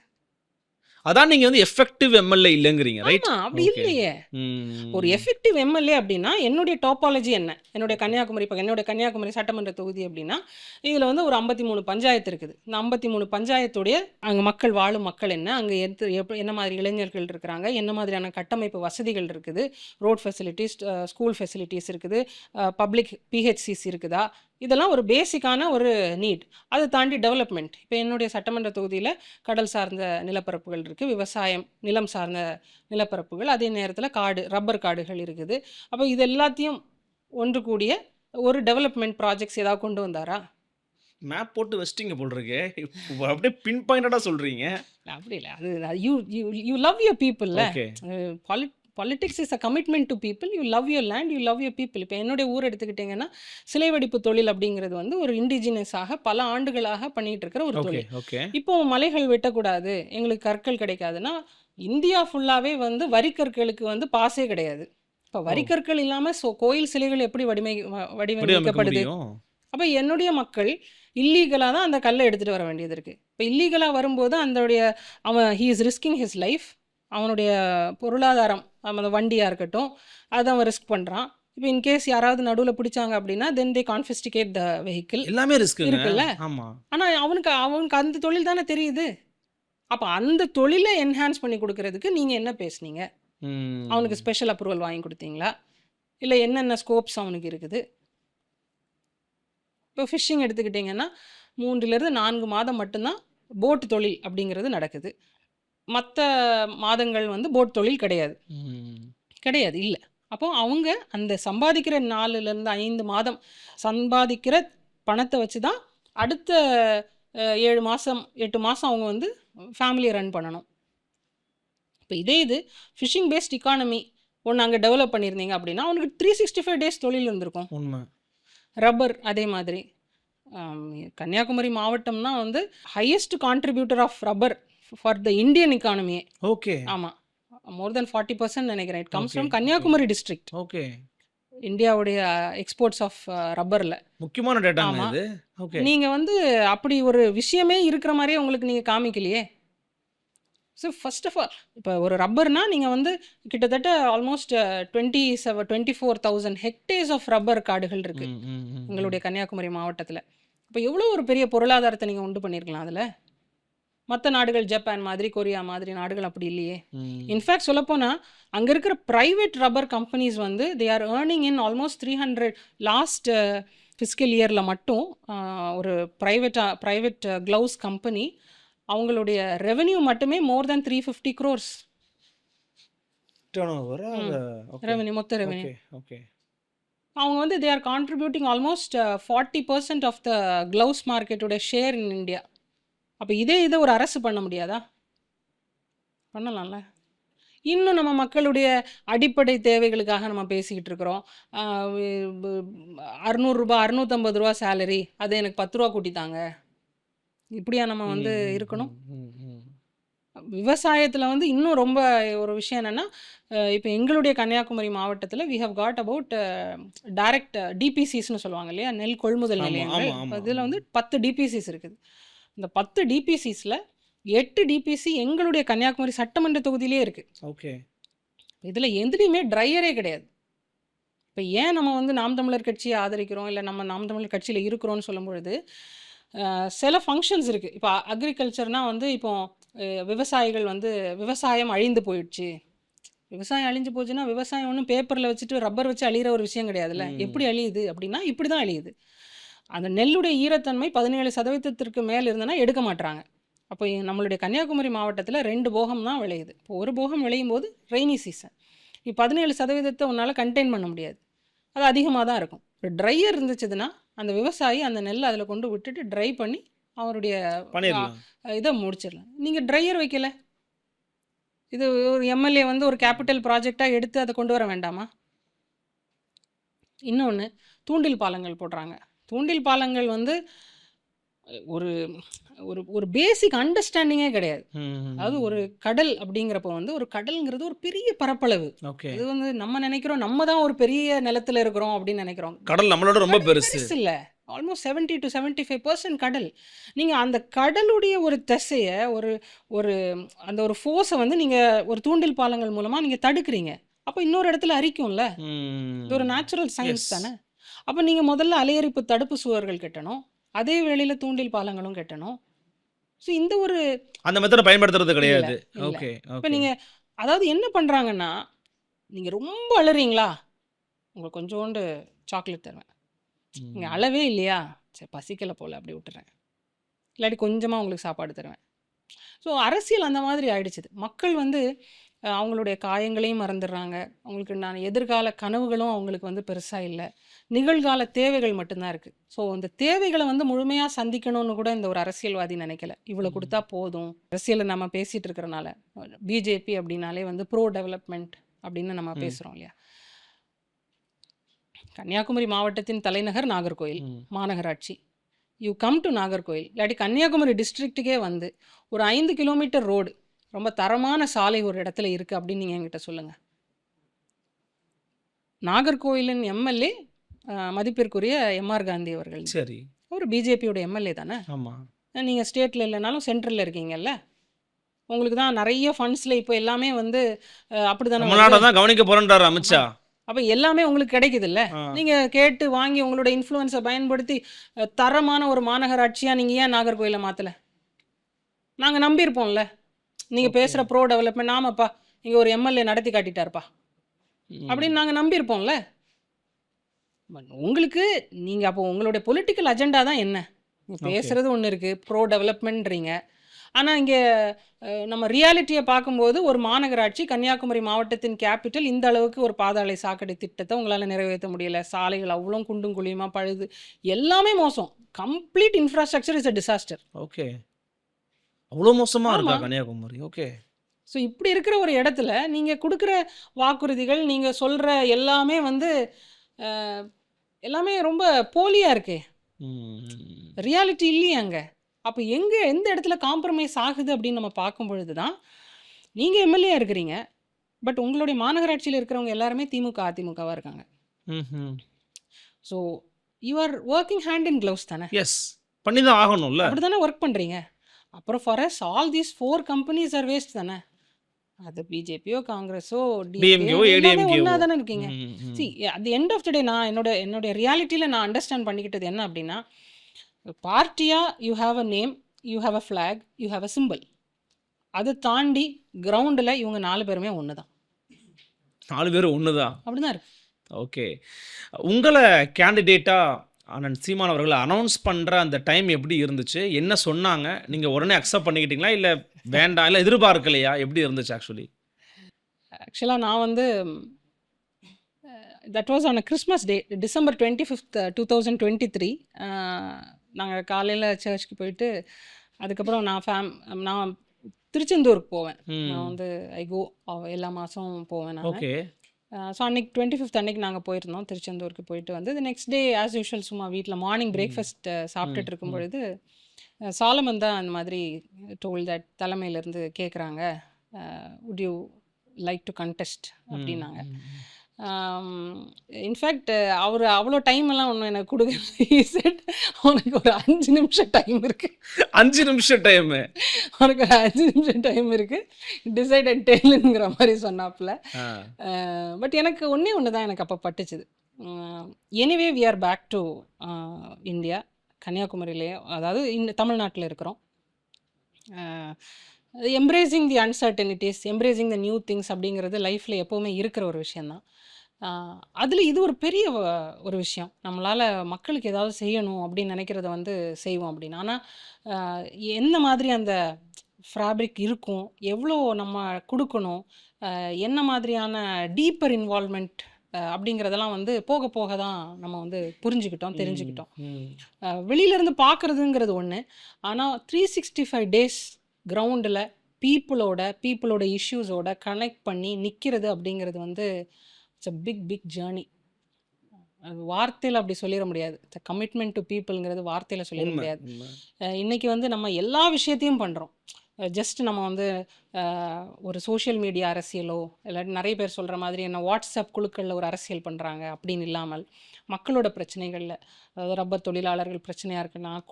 அதான் நீங்க வந்து எஃபெக்டிவ் எம்எல்ஏ இல்லைங்கிறீங்க, ரைட்? அப்படி இல்லையே. ஒரு எஃபெக்டிவ் எம்எல்ஏ அப்படின்னா என்னுடைய டாப்பாலஜி என்ன, என்னுடைய கன்னியாகுமரி சட்டமன்ற தொகுதி அப்படின்னா இதில் வந்து ஒரு 53 பஞ்சாயத்து இருக்குது. இந்த 53 பஞ்சாயத்துடைய அங்கே மக்கள் வாழும் மக்கள் என்ன, அங்கே என்ன மாதிரி இளைஞர்கள் இருக்கிறாங்க, என்ன மாதிரியான கட்டமைப்பு வசதிகள் இருக்குது, ரோட் ஃபெசிலிட்டிஸ், ஸ்கூல் ஃபெசிலிட்டிஸ் இருக்குது, பப்ளிக் பிஹெச்சிஸ் இருக்குதா, இதெல்லாம் ஒரு பேசிக்கான ஒரு நீட். அதை தாண்டி டெவலப்மெண்ட். இப்போ என்னுடைய சட்டமன்ற தொகுதியில் கடல் சார்ந்த நிலப்பரப்புகள் இருக்குது, விவசாயம் நிலம் சார்ந்த நிலப்பரப்புகள், அதே நேரத்தில் ரப்பர் காடுகள் இருக்குது. அப்போ இது எல்லாத்தையும் ஒன்று கூடிய ஒரு டெவலப்மெண்ட் ப்ராஜெக்ட்ஸ் ஏதாவது கொண்டு வந்தாரா? மேப் போட்டு வச்சிட்டிங்க போல் இருக்கே, அப்படியே பின் பாயிண்டடாக சொல்கிறீங்க. அப்படி இல்லை, அது you love your people. Politics is a commitment to people. You love your land, you love your people. இப்போ என்னுடைய ஊர் எடுத்துக்கிட்டிங்கன்னா சிலை வெடிப்பு தொழில் அப்படிங்கிறது வந்து ஒரு இண்டிஜினஸாக பல ஆண்டுகளாக பண்ணிகிட்டு இருக்கிற ஒரு ஓகே தொழில். ஓகே இப்போ மலைகள் வெட்டக்கூடாது, எங்களுக்கு கற்கள் கிடைக்காதுன்னா, இந்தியா ஃபுல்லாகவே வந்து வரிக்கற்களுக்கு வந்து பாஸே கிடையாது. இப்போ வரிக்கற்கள் இல்லாமல் கோயில் சிலைகள் எப்படி வடிவமைக்க வடிவமைக்கப்படுது? முடியும். அப்போ என்னுடைய மக்கள் இல்லீகலாக தான் அந்த கல்லை எடுத்துகிட்டு வர வேண்டியது இருக்குது. இப்போ இல்லீகலாக வரும்போது அவன் he is risking his life, அவனுடைய பொருளாதாரம், அந்த வண்டியாக இருக்கட்டும், அதை அவன் ரிஸ்க் பண்ணுறான். இப்போ இன்கேஸ் யாராவது நடுவில் பிடிச்சாங்க அப்படின்னா தென் தே கான்ஃபிஸ்டிகேட் த வெஹிக்கிள் எல்லாமே ரிஸ்க்குங்க. இருக்குல்ல. ஆமா. ஆனால் அவனுக்கு அந்த தொழில் தானே தெரியுது. அப்போ அந்த தொழிலை என்ஹான்ஸ் பண்ணி கொடுக்கறதுக்கு நீங்கள் என்ன பேசுனீங்க? அவனுக்கு ஸ்பெஷல் அப்ரூவல் வாங்கி கொடுத்தீங்களா? இல்லை என்னென்ன ஸ்கோப்ஸ் அவனுக்கு இருக்குது? இப்போ ஃபிஷ்ஷிங் எடுத்துக்கிட்டிங்கன்னா 3லிருந்து 4 மாதம் மட்டும்தான் போட் தொழில் அப்படிங்கிறது நடக்குது. மற்ற மாதங்கள் வந்து போட் தொழில் கிடையாது, இல்லை. அப்போ அவங்க அந்த சம்பாதிக்கிற 4லிருந்து 5 மாதம் சம்பாதிக்கிற பணத்தை வச்சு தான் அடுத்த 7 மாதம் 8 மாதம் அவங்க வந்து ஃபேமிலியை ரன் பண்ணணும். இப்போ இது ஃபிஷிங் பேஸ்ட் இக்கானமி ஒன்று அங்கே டெவலப் பண்ணியிருந்தீங்க அப்படின்னா அவனுக்கு 365 டேஸ் தொழில் இருந்திருக்கும். உண்மை. ரப்பர் அதே மாதிரி. கன்னியாகுமரி மாவட்டம்னா வந்து highest contributor of rubber for the Indian இக்கானமியே. ஓகே. ஆமாம், மோர் தென் 40% நினைக்கிறேன். It comes Okay, from Kanyakumari district. Okay. இந்தியாவுடைய எக்ஸ்போர்ட்ஸ் ஆஃப் ரப்பரில். முக்கியமான டேட்டாங்க ஆமா. இது. ஓகே. நீங்கள் வந்து அப்படி ஒரு விஷயமே இருக்கிற மாதிரியே உங்களுக்கு நீங்கள் காமிக்கலையே. ஸோ ஃபர்ஸ்ட் ஆஃப் ஆல் இப்போ ஒரு ரப்பர்னா நீங்கள் வந்து கிட்டத்தட்ட ஆல்மோஸ்ட் 24,000 ஹெக்டேர்ஸ் ஆஃப் ரப்பர் காடுகள் இருக்குது எங்களுடைய கன்னியாகுமரி மாவட்டத்தில். இப்போ எவ்வளோ ஒரு பெரிய பொருளாதாரத்தை நீங்கள் உண்டு பண்ணியிருக்கலாம் அதில். மற்ற நாடுகள் ஜப்பான் மாதிரி கொரியா மாதிரி நாடுகள் அப்படி இல்லையே. இன்ஃபேக்ட் சொல்லப்போனால் அங்கே இருக்கிற ப்ரைவேட் ரப்பர் கம்பெனிஸ் வந்து they are earning in almost 300 last fiscal இயரில் மட்டும். ஒரு ப்ரைவேட் க்ளவுஸ் கம்பெனி அவங்களுடைய ரெவென்யூ மட்டுமே more than 350 crores turnover. Revenue, மொத்த ரெவென்யூ. Okay okay. அவங்க வந்து they are contributing almost 40% of the gloves மார்க்கெட்டோட ஷேர் இன் இந்தியா. அப்போ இதை ஒரு அரசு பண்ண முடியாதா? பண்ணலாம்ல. இன்னும் நம்ம மக்களுடைய அடிப்படை தேவைகளுக்காக நம்ம பேசிக்கிட்டு இருக்கிறோம். 600 ரூபாய் 650 ரூபா சேலரி, அதை எனக்கு 10 ரூபா கூட்டித்தாங்க. இப்படியா நம்ம வந்து இருக்கணும்? விவசாயத்தில் வந்து இன்னும் ரொம்ப ஒரு விஷயம் என்னென்னா, இப்போ எங்களுடைய கன்னியாகுமரி மாவட்டத்தில் we have got about direct டிபிசிஸ்னு சொல்லுவாங்க இல்லையா, நெல் கொள்முதல் நிலையங்கள். இதில் வந்து 10 டிபிசிஸ் இருக்குது. இந்த 10 டிபிசிஸில் 8 டிபிசி எங்களுடைய கன்னியாகுமரி சட்டமன்ற தொகுதியிலே இருக்குது. ஓகே. இதில் எதுலேயுமே ட்ரையரே கிடையாது. இப்போ ஏன் நம்ம வந்து நாம் தமிழர் கட்சியை ஆதரிக்கிறோம், இல்லை நம்ம நாம் தமிழர் கட்சியில் இருக்கிறோன்னு சொல்லும் பொழுது சில ஃபங்க்ஷன்ஸ் இருக்குது. இப்போ அக்ரிகல்ச்சர்னால் வந்து இப்போ விவசாயிகள் வந்து விவசாயம் அழிந்து போயிடுச்சு. விவசாயம் அழிஞ்சு போச்சுன்னா விவசாயம் ஒன்றும் பேப்பரில் வச்சுட்டு ரப்பர் வச்சு அழிகிற ஒரு விஷயம் கிடையாதுல்ல. எப்படி அழியுது அப்படின்னா இப்படி தான் அழியுது. அந்த நெல்லுடைய ஈரத்தன்மை 17% மேலே இருந்ததுன்னா எடுக்க மாட்டுறாங்க. அப்போ நம்மளுடைய கன்னியாகுமரி மாவட்டத்தில் 2 போகம் தான் விளையுது. இப்போ ஒரு போகம் விளையும் போது ரெய்னி சீசன். இப்போ 17% உன்னால் கண்டெயின் பண்ண முடியாது, அது அதிகமாக தான் இருக்கும். ஒரு ட்ரையர் இருந்துச்சுன்னா அந்த விவசாயி அந்த நெல்லை அதில் கொண்டு விட்டுட்டு ட்ரை பண்ணி அவருடைய இதை முடிச்சிடலாம். நீங்கள் ட்ரையர் வைக்கல, இது ஒரு எம்எல்ஏ வந்து ஒரு கேபிட்டல் ப்ராஜெக்டாக எடுத்து அதை கொண்டு வர வேண்டாமா? இன்னொன்று, தூண்டில் பாலங்கள் போடுறாங்க. தூண்டில் பாலங்கள் வந்து ஒரு ஒரு ஒரு பேசிக் அண்டர்ஸ்டாண்டிங்கே கிடையாது. அதாவது ஒரு கடல் அப்படிங்கிறப்போ வந்து ஒரு கடல்ங்கிறது ஒரு பெரிய பரப்பளவு. இது வந்து நம்ம நினைக்கிறோம் நம்ம தான் ஒரு பெரிய நிலத்தில் இருக்கிறோம் அப்படின்னு நினைக்கிறோம். கடல் நம்மளோட ரொம்ப பெருசு இல்லை, ஆல்மோஸ்ட் 70 to 75% கடல். நீங்கள் அந்த கடலுடைய ஒரு திசையை ஒரு அந்த ஒரு ஃபோர்ஸை வந்து நீங்கள் ஒரு தூண்டில் பாலங்கள் மூலமாக நீங்கள் தடுக்கிறீங்க. அப்போ இன்னொரு இடத்துல அரிக்கும்ல. இது ஒரு நேச்சுரல் சயின்ஸ் தானே. அப்போ நீங்கள் முதல்ல அலையரிப்பு தடுப்பு சுவர்கள் கட்டணும், அதே வேளையில் தூண்டில் பாலங்களும் கட்டணும். ஸோ இந்த ஒரு அந்த மெத்தடை பயன்படுத்துறது கிடையாது. ஓகே. இப்போ நீங்கள் அதாவது என்ன பண்ணுறாங்கன்னா, நீங்கள் ரொம்ப அழுறீங்களா, உங்களுக்கு கொஞ்சோண்டு சாக்லேட் தருவேன். நீங்கள் அளவே இல்லையா, சரி பசிக்கலை போல் அப்படி விட்டுறேன், இல்லாட்டி கொஞ்சமாக உங்களுக்கு சாப்பாடு தருவேன். ஸோ அரசியல் அந்த மாதிரி ஆயிடுச்சுது. மக்கள் வந்து அவங்களுடைய காயங்களையும் மறந்துடுறாங்க. அவங்களுக்கு எதிர்கால கனவுகளும் அவங்களுக்கு வந்து பெருசாக இல்லை, நிகழ்கால தேவைகள் மட்டும்தான் இருக்குது. ஸோ அந்த தேவைகளை வந்து முழுமையாக சந்திக்கணும்னு கூட இந்த ஒரு அரசியல்வாதி நினைக்கல. இவ்வளோ கொடுத்தா போதும். அரசியலை நம்ம பேசிகிட்டு இருக்கிறனால பிஜேபி அப்படின்னாலே வந்து ப்ரோ டெவலப்மெண்ட், அப்படின்னு நம்ம பேசுகிறோம் இல்லையா. கன்னியாகுமரி மாவட்டத்தின் தலைநகர் நாகர்கோயில் மாநகராட்சி. யூ கம் டு நாகர்கோயில், இல்லாட்டி கன்னியாகுமரி டிஸ்ட்ரிக்ட்டுக்கே வந்து ஒரு 5 கிலோமீட்டர் ரோடு, ரொம்ப தரமான சாலை ஒரு இடத்துல இருக்குது அப்படின்னு நீங்கள் என்கிட்ட சொல்லுங்கள். நாகர்கோயிலின் எம்எல்ஏ மதிப்பிற்குரிய எம்ஆர் காந்தி அவர்கள். சரி. ஒரு பிஜேபியோட எம்எல்ஏ தானே. ஆமாம். நீங்கள் ஸ்டேட்டில் இல்லைனாலும் சென்ட்ரலில் இருக்கீங்கல்ல, உங்களுக்கு தான் நிறைய ஃபண்ட்ஸில் இப்போ எல்லாமே வந்து அப்படி தானே. தமிழ்நாடு தான் கவனிக்க போகிறேன்றார் அமித்ஷா. அப்போ எல்லாமே உங்களுக்கு கிடைக்குதுல்ல. நீங்கள் கேட்டு வாங்கி உங்களோட இன்ஃப்ளூயன்ஸை பயன்படுத்தி தரமான ஒரு மாநகராட்சியாக நீங்கள் ஏன் நாகர்கோயிலை மாற்றலை? நாங்கள் நம்பியிருப்போம்ல. நீங்கள் பேசுகிற ப்ரோ டெவலப்மெண்ட், ஆமாப்பா இங்கே ஒரு எம்எல்ஏ நடத்தி காட்டிட்டாருப்பா அப்படின்னு நாங்கள் நம்பியிருப்போம்ல. உங்களுக்கு நீங்கள் அப்போ உங்களுடைய பொலிட்டிக்கல் அஜெண்டா தான் என்ன? பேசுகிறது ஒன்று இருக்குது, ப்ரோ டெவலப்மெண்ட்றீங்க. ஆனால் இங்கே நம்ம ரியாலிட்டியை பார்க்கும்போது ஒரு மாநகராட்சி, கன்னியாகுமரி மாவட்டத்தின் கேபிட்டல், இந்த அளவுக்கு ஒரு பாதாளை சாக்கடை திட்டத்தை உங்களால் நிறைவேற்ற முடியலை. சாலைகள் அவ்வளோ குண்டும் குழியுமாக பழுது, எல்லாமே மோசம். Complete infrastructure is a disaster. Okay, அவ்வளோ மோசமாக இருக்கா கன்னியாகுமரி? ஓகே. ஸோ இப்படி இருக்கிற ஒரு இடத்துல நீங்கள் கொடுக்குற வாக்குறுதிகள், நீங்கள் சொல்கிற எல்லாமே வந்து எல்லாமே ரொம்ப போலியாக இருக்கே, ரியாலிட்டி இல்லையே அங்கே. அப்போ எந்த இடத்துல காம்ப்ரமைஸ் ஆகுது அப்படின்னு நம்ம பார்க்கும் பொழுது தான், நீங்கள் எம்எல்ஏ இருக்கிறீங்க, பட் உங்களுடைய மாநகராட்சியில் இருக்கிறவங்க எல்லாருமே திமுக அதிமுகவாக இருக்காங்க. So you are working hand in gloves தானே. எஸ், பண்ணி தான் ஆகணும்ல. அப்படி தானே ஒர்க் பண்ணுறீங்க. அப்புறம் far as all these 4 companies are waste தானே. அது பிஜேபியோ காங்கிரஸோ டிஎம்கேவோ ஏடிஎம்கேவோ ஒன்றா தானே இருக்கீங்க. See at the end of the day நான் என்னோட ரியாலிட்டியில் நான் அண்டர்ஸ்டாண்ட் பண்ணிக்கிட்டது என்ன அப்படின்னா, பார்ட்டியாக you have a name, you have a flag, you have a simple. அதை தாண்டி கிரவுண்டில் இவங்க 4 பேருமே ஒன்று தான். 4 பேரும் ஒன்று தான். அப்படி தான் இருக்கு. ஓகே. உங்களை கேண்டிடேட்டாக அண்ணன் சீமான் அவர்களை அனௌன்ஸ் பண்ணுற அந்த டைம் எப்படி இருந்துச்சு? என்ன சொன்னாங்க? நீங்கள் உடனே அக்செப்ட் பண்ணிக்கிட்டீங்களா, இல்லை வேண்டாம், இல்லை எதிர்பார்க்கலையா? எப்படி இருந்துச்சு ஆக்சுவலாக நான் வந்து that was on a Christmas day, December 25th, 2023. நாங்கள் காலையில் சர்ச்சுக்கு போயிட்டு அதுக்கப்புறம் நான் திருச்செந்தூருக்கு போவேன். நான் வந்து ஐ கோ எல்லா மாதம் போவேன் நான். ஓகே. ஸோ அன்றைக்கி 25th அன்றைக்கி நாங்கள் போயிருந்தோம் திருச்செந்தூருக்கு. போயிட்டு வந்து நெக்ஸ்ட் டே ஆஸ் யூஷுவல் சும்மா வீட்டில் மார்னிங் பிரேக்ஃபாஸ்ட் சாப்பிட்டுட்டு இருக்கும் பொழுது சாலமன் தான் அந்த மாதிரி டோல் தட் தலைமையிலேருந்து கேட்குறாங்க, would you like to contest அப்படின்னாங்க. இன்ஃபேக்ட் அவர் அவ்வளோ டைம் எல்லாம் ஒன்றும் எனக்கு கொடுக்க, உனக்கு ஒரு 5 நிமிஷம் டைம் இருக்குது. 5 நிமிஷம் டைமு? உனக்கு ஒரு 5 நிமிஷம் டைம் இருக்குது, டிசைட் அண்ட் டெல்லுங்கிற மாதிரி சொன்னாப்புல. பட் எனக்கு ஒன்று தான் எனக்கு அப்போ பட்டுச்சுது. Anyway we are back to India, கன்னியாகுமரியிலே, அதாவது தமிழ்நாட்டில் இருக்கிறோம். Embracing the uncertainties, embracing the new things அப்படிங்கிறது லைஃப்பில் எப்போவுமே இருக்கிற ஒரு விஷயந்தான். அதில் இது ஒரு பெரிய ஒரு விஷயம். நம்மளால் மக்களுக்கு ஏதாவது செய்யணும் அப்படின்னு நினைக்கிறத வந்து செய்வோம் அப்படின்னு. ஆனால் எந்த மாதிரி அந்த ஃபேப்ரிக் இருக்கும், எவ்வளோ நம்ம கொடுக்கணும், என்ன மாதிரியான டீப்பர் இன்வால்மெண்ட் அப்படிங்கிறதெல்லாம் வந்து போக போக தான் நம்ம வந்து புரிஞ்சுக்கிட்டோம், தெரிஞ்சுக்கிட்டோம். வெளியிலேருந்து பார்க்குறதுங்கிறது ஒன்று, ஆனால் 365 days கிரவுண்டில் பீப்புளோட இஷ்யூஸோட கனெக்ட் பண்ணி நிற்கிறது அப்படிங்கிறது வந்து இட்ஸ் அ பிக் ஜேர்னி. அது வார்த்தையில் அப்படி சொல்லிட முடியாது. த கமிட்மெண்ட் டு பீப்புளுங்கிறது வார்த்தையில் சொல்லிட முடியாது. இன்றைக்கி வந்து நம்ம எல்லா விஷயத்தையும் பண்ணுறோம். ஜஸ்ட் நம்ம வந்து ஒரு சோஷியல் மீடியா அரசியலோ, இல்லாட்டி நிறைய பேர் சொல்கிற மாதிரி என்ன வாட்ஸ்அப் குழுக்களில் ஒரு அரசியல் பண்ணுறாங்க அப்படின்னு இல்லாமல், மக்களோட பிரச்சனைகளில், அதாவது ரப்பர் தொழிலாளர்கள் பிரச்சனையாக இருக்கலாம்,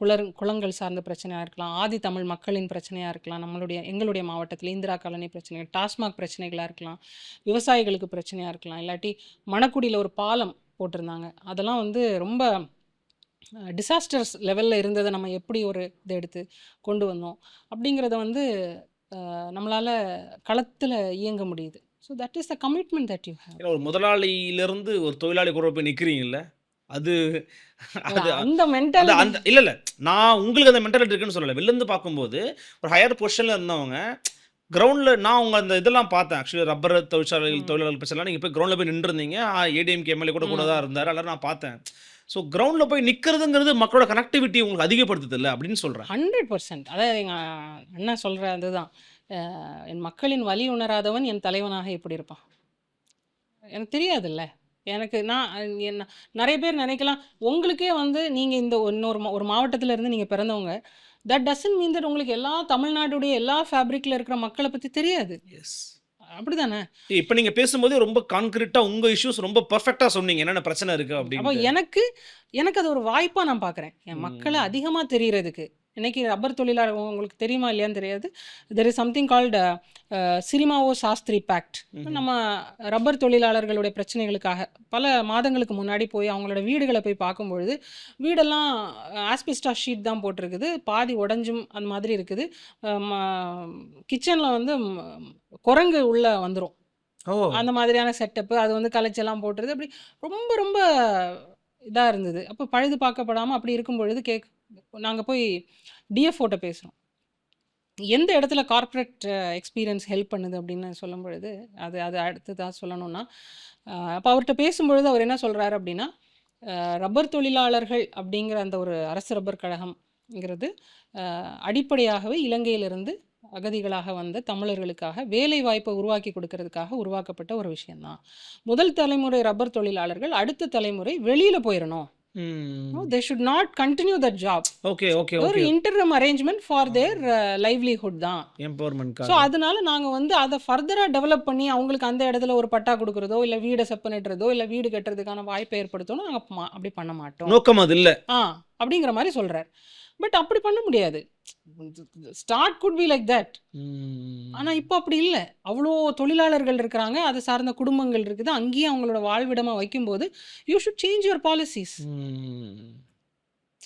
குளங்கள் சார்ந்த பிரச்சனையாக இருக்கலாம், ஆதி தமிழ் மக்களின் பிரச்சனையாக இருக்கலாம், எங்களுடைய மாவட்டத்தில் இந்திரா காலனி பிரச்சனைகள், டாஸ்மாக் பிரச்சனைகளாக இருக்கலாம், விவசாயிகளுக்கு பிரச்சனையாக இருக்கலாம், இல்லாட்டி மணக்குடியில் ஒரு பாலம் போட்டிருந்தாங்க, அதெல்லாம் வந்து ரொம்ப டிசாஸ்டர்ஸ் லெவலில் இருந்ததை நம்ம எப்படி ஒரு இதை எடுத்து கொண்டு வந்தோம் அப்படிங்கிறத வந்து நம்மளால் களத்தில் இயங்க முடியுது. So that is the commitment that you have. ஒரு முதலாளியிலிருந்து ஒரு தொழிலாளி கூட போய் நிற்கிறீங்கல்ல, அது அந்த மென்டாலிட்டி அந்த இல்லை நான் உங்களுக்கு அந்த மென்டாலிட்டி இருக்குன்னு சொல்லலை. வெளிலேருந்து பார்க்கும்போது ஒரு ஹையர் பொசிஷனில் இருந்தவங்க கிரவுண்டில், நான் உங்கள் அந்த இதெல்லாம் பார்த்தேன். ஆக்சுவலி ரப்பர் தொழிலாளர்கள் பிரச்சனைலாம் நீங்கள் போய் கிரவுண்டில் போய் நின்றுருந்தீங்க. ஏடிஎம்கே எம்எல்ஏ கூட தான் இருந்தார், எல்லாரும் நான் பார்த்தேன். ஸோ கிரவுண்டில் போய் நிற்கிறதுங்கிறது மக்களோட கனெக்டிவிட்டி உங்களுக்கு அதிகப்படுத்துது இல்லை அப்படின்னு சொல்கிறேன். 100%. அதாவது எங்கள் அண்ணா சொல்கிற அதுதான், என் மக்களின் வலி உணராதவன் என் தலைவனாக எப்படி இருப்பான். எனக்கு தெரியாதுல்ல. எனக்கு நான் என்ன நிறைய பேர் நினைக்கலாம், உங்களுக்கே வந்து நீங்க இந்த ஒரு மாவட்டத்துல இருந்து நீங்க பிறந்தவங்க. தட் டசன்ட் மீன் தட் உங்களுக்கு எல்லா தமிழ்நாட்டுடைய எல்லா ஃபேப்ரிக்ல இருக்கிற மக்கள பத்தி தெரியாது. எஸ். அப்படிதானே? இப்ப நீங்க பேசும்போதே ரொம்ப கான்கிரீட்டா உங்க இஷ்யூஸ் ரொம்ப பெர்ஃபெக்ட்டா சொன்னீங்க. என்னென்ன பிரச்சனை இருக்கு அப்போ அப்படின்ட்டு. எனக்கு அது ஒரு வாய்ப்பா நான் பார்க்குறேன். என் மக்கள ம். அதிகமா தெரியறதுக்கு. இன்னைக்கு ரப்பர் தொழிலாளர் உங்களுக்கு தெரியுமா இல்லையான்னு தெரியாது. There is something called Sirimavo Shastri pact. ம்ஹ்ம். நம்ம ரப்பர் தொழிலாளர்களுடைய பிரச்சனைகளுக்காக பல மாதங்களுக்கு முன்னாடி போய் அவங்களோட வீடுகள போய் பார்க்கும்பொழுது, வீடெல்லாம் ஆஸ்பெஸ்டாஸ் ஷீட் தான் போட்டிருக்குது. பாதி உடைஞ்சும் அந்த மாதிரி இருக்குது. கிச்சன்ல வந்து குரங்கு உள்ள வந்துரும். ஓ! அந்த மாதிரியான செட்டப்பு. அது வந்து கலைச்செல்லாம் போட்டுருது. அப்படி ரொம்ப ரொம்ப இதா இருந்தது. அப்போ பழுது பார்க்கப்படாம அப்படி இருக்கும் பொழுது நாங்க போய் டிஎஃப்ஓட்ட பேசுறோம். எந்த இடத்துல கார்ப்பரேட் எக்ஸ்பீரியன்ஸ் ஹெல்ப் பண்ணுது அப்படின்னு சொல்லும் பொழுது, அது அது அடுத்ததா சொல்லணும்னா, அப்போ அவர்ட்ட பேசும்பொழுது அவர் என்ன சொல்றாரு அப்படின்னா, ரப்பர் தொழிலாளர்கள் அப்படிங்கிற அந்த ஒரு அரசு ரப்பர் கழகம்ங்கிறது அடிப்படையாகவே இலங்கையிலிருந்து அகதிகளாக வந்த தமிழர்களுக்காக வேலை வாய்ப்பை உருவாக்கி கொடுக்கறதுக்காக உருவாக்கப்பட்ட ஒரு விஷயம்தான். முதல் தலைமுறை ரப்பர் தொழிலாளர்கள் அடுத்த தலைமுறை வெளியில போயிடணும். ம். They should not continue that job. Okay, okay, ஒரு okay. Interim arrangement for their livelihood தான். ஸோ எம்பவர்மென்ட்காக. அதனால நாங்கள் வந்து அதை ஃபர்தராக டெவலப் பண்ணி அவங்களுக்கு அந்த இடத்துல ஒரு பட்டா கொடுக்குறதோ இல்லை வீடை செப்பனிடுறதோ இல்லை வீடு கட்டுறதுக்கான வாய்ப்பை ஏற்படுத்தணும். நாங்கள் அப்படி பண்ண மாட்டோம். நோக்கம் அது இல்ல. அப்படிங்கிற மாதிரி சொல்றார். பட் அப்படி பண்ண முடியாது. Start could be like that. ம். ஆனால் இப்போ அப்படி இல்லை. அவ்வளோ தொழிலாளர்கள் இருக்கிறாங்க, அதை சார்ந்த குடும்பங்கள் இருக்குது. அங்கேயே அவங்களோட வாழ்விடமாக வைக்கும்போது you should change your policies. ம்.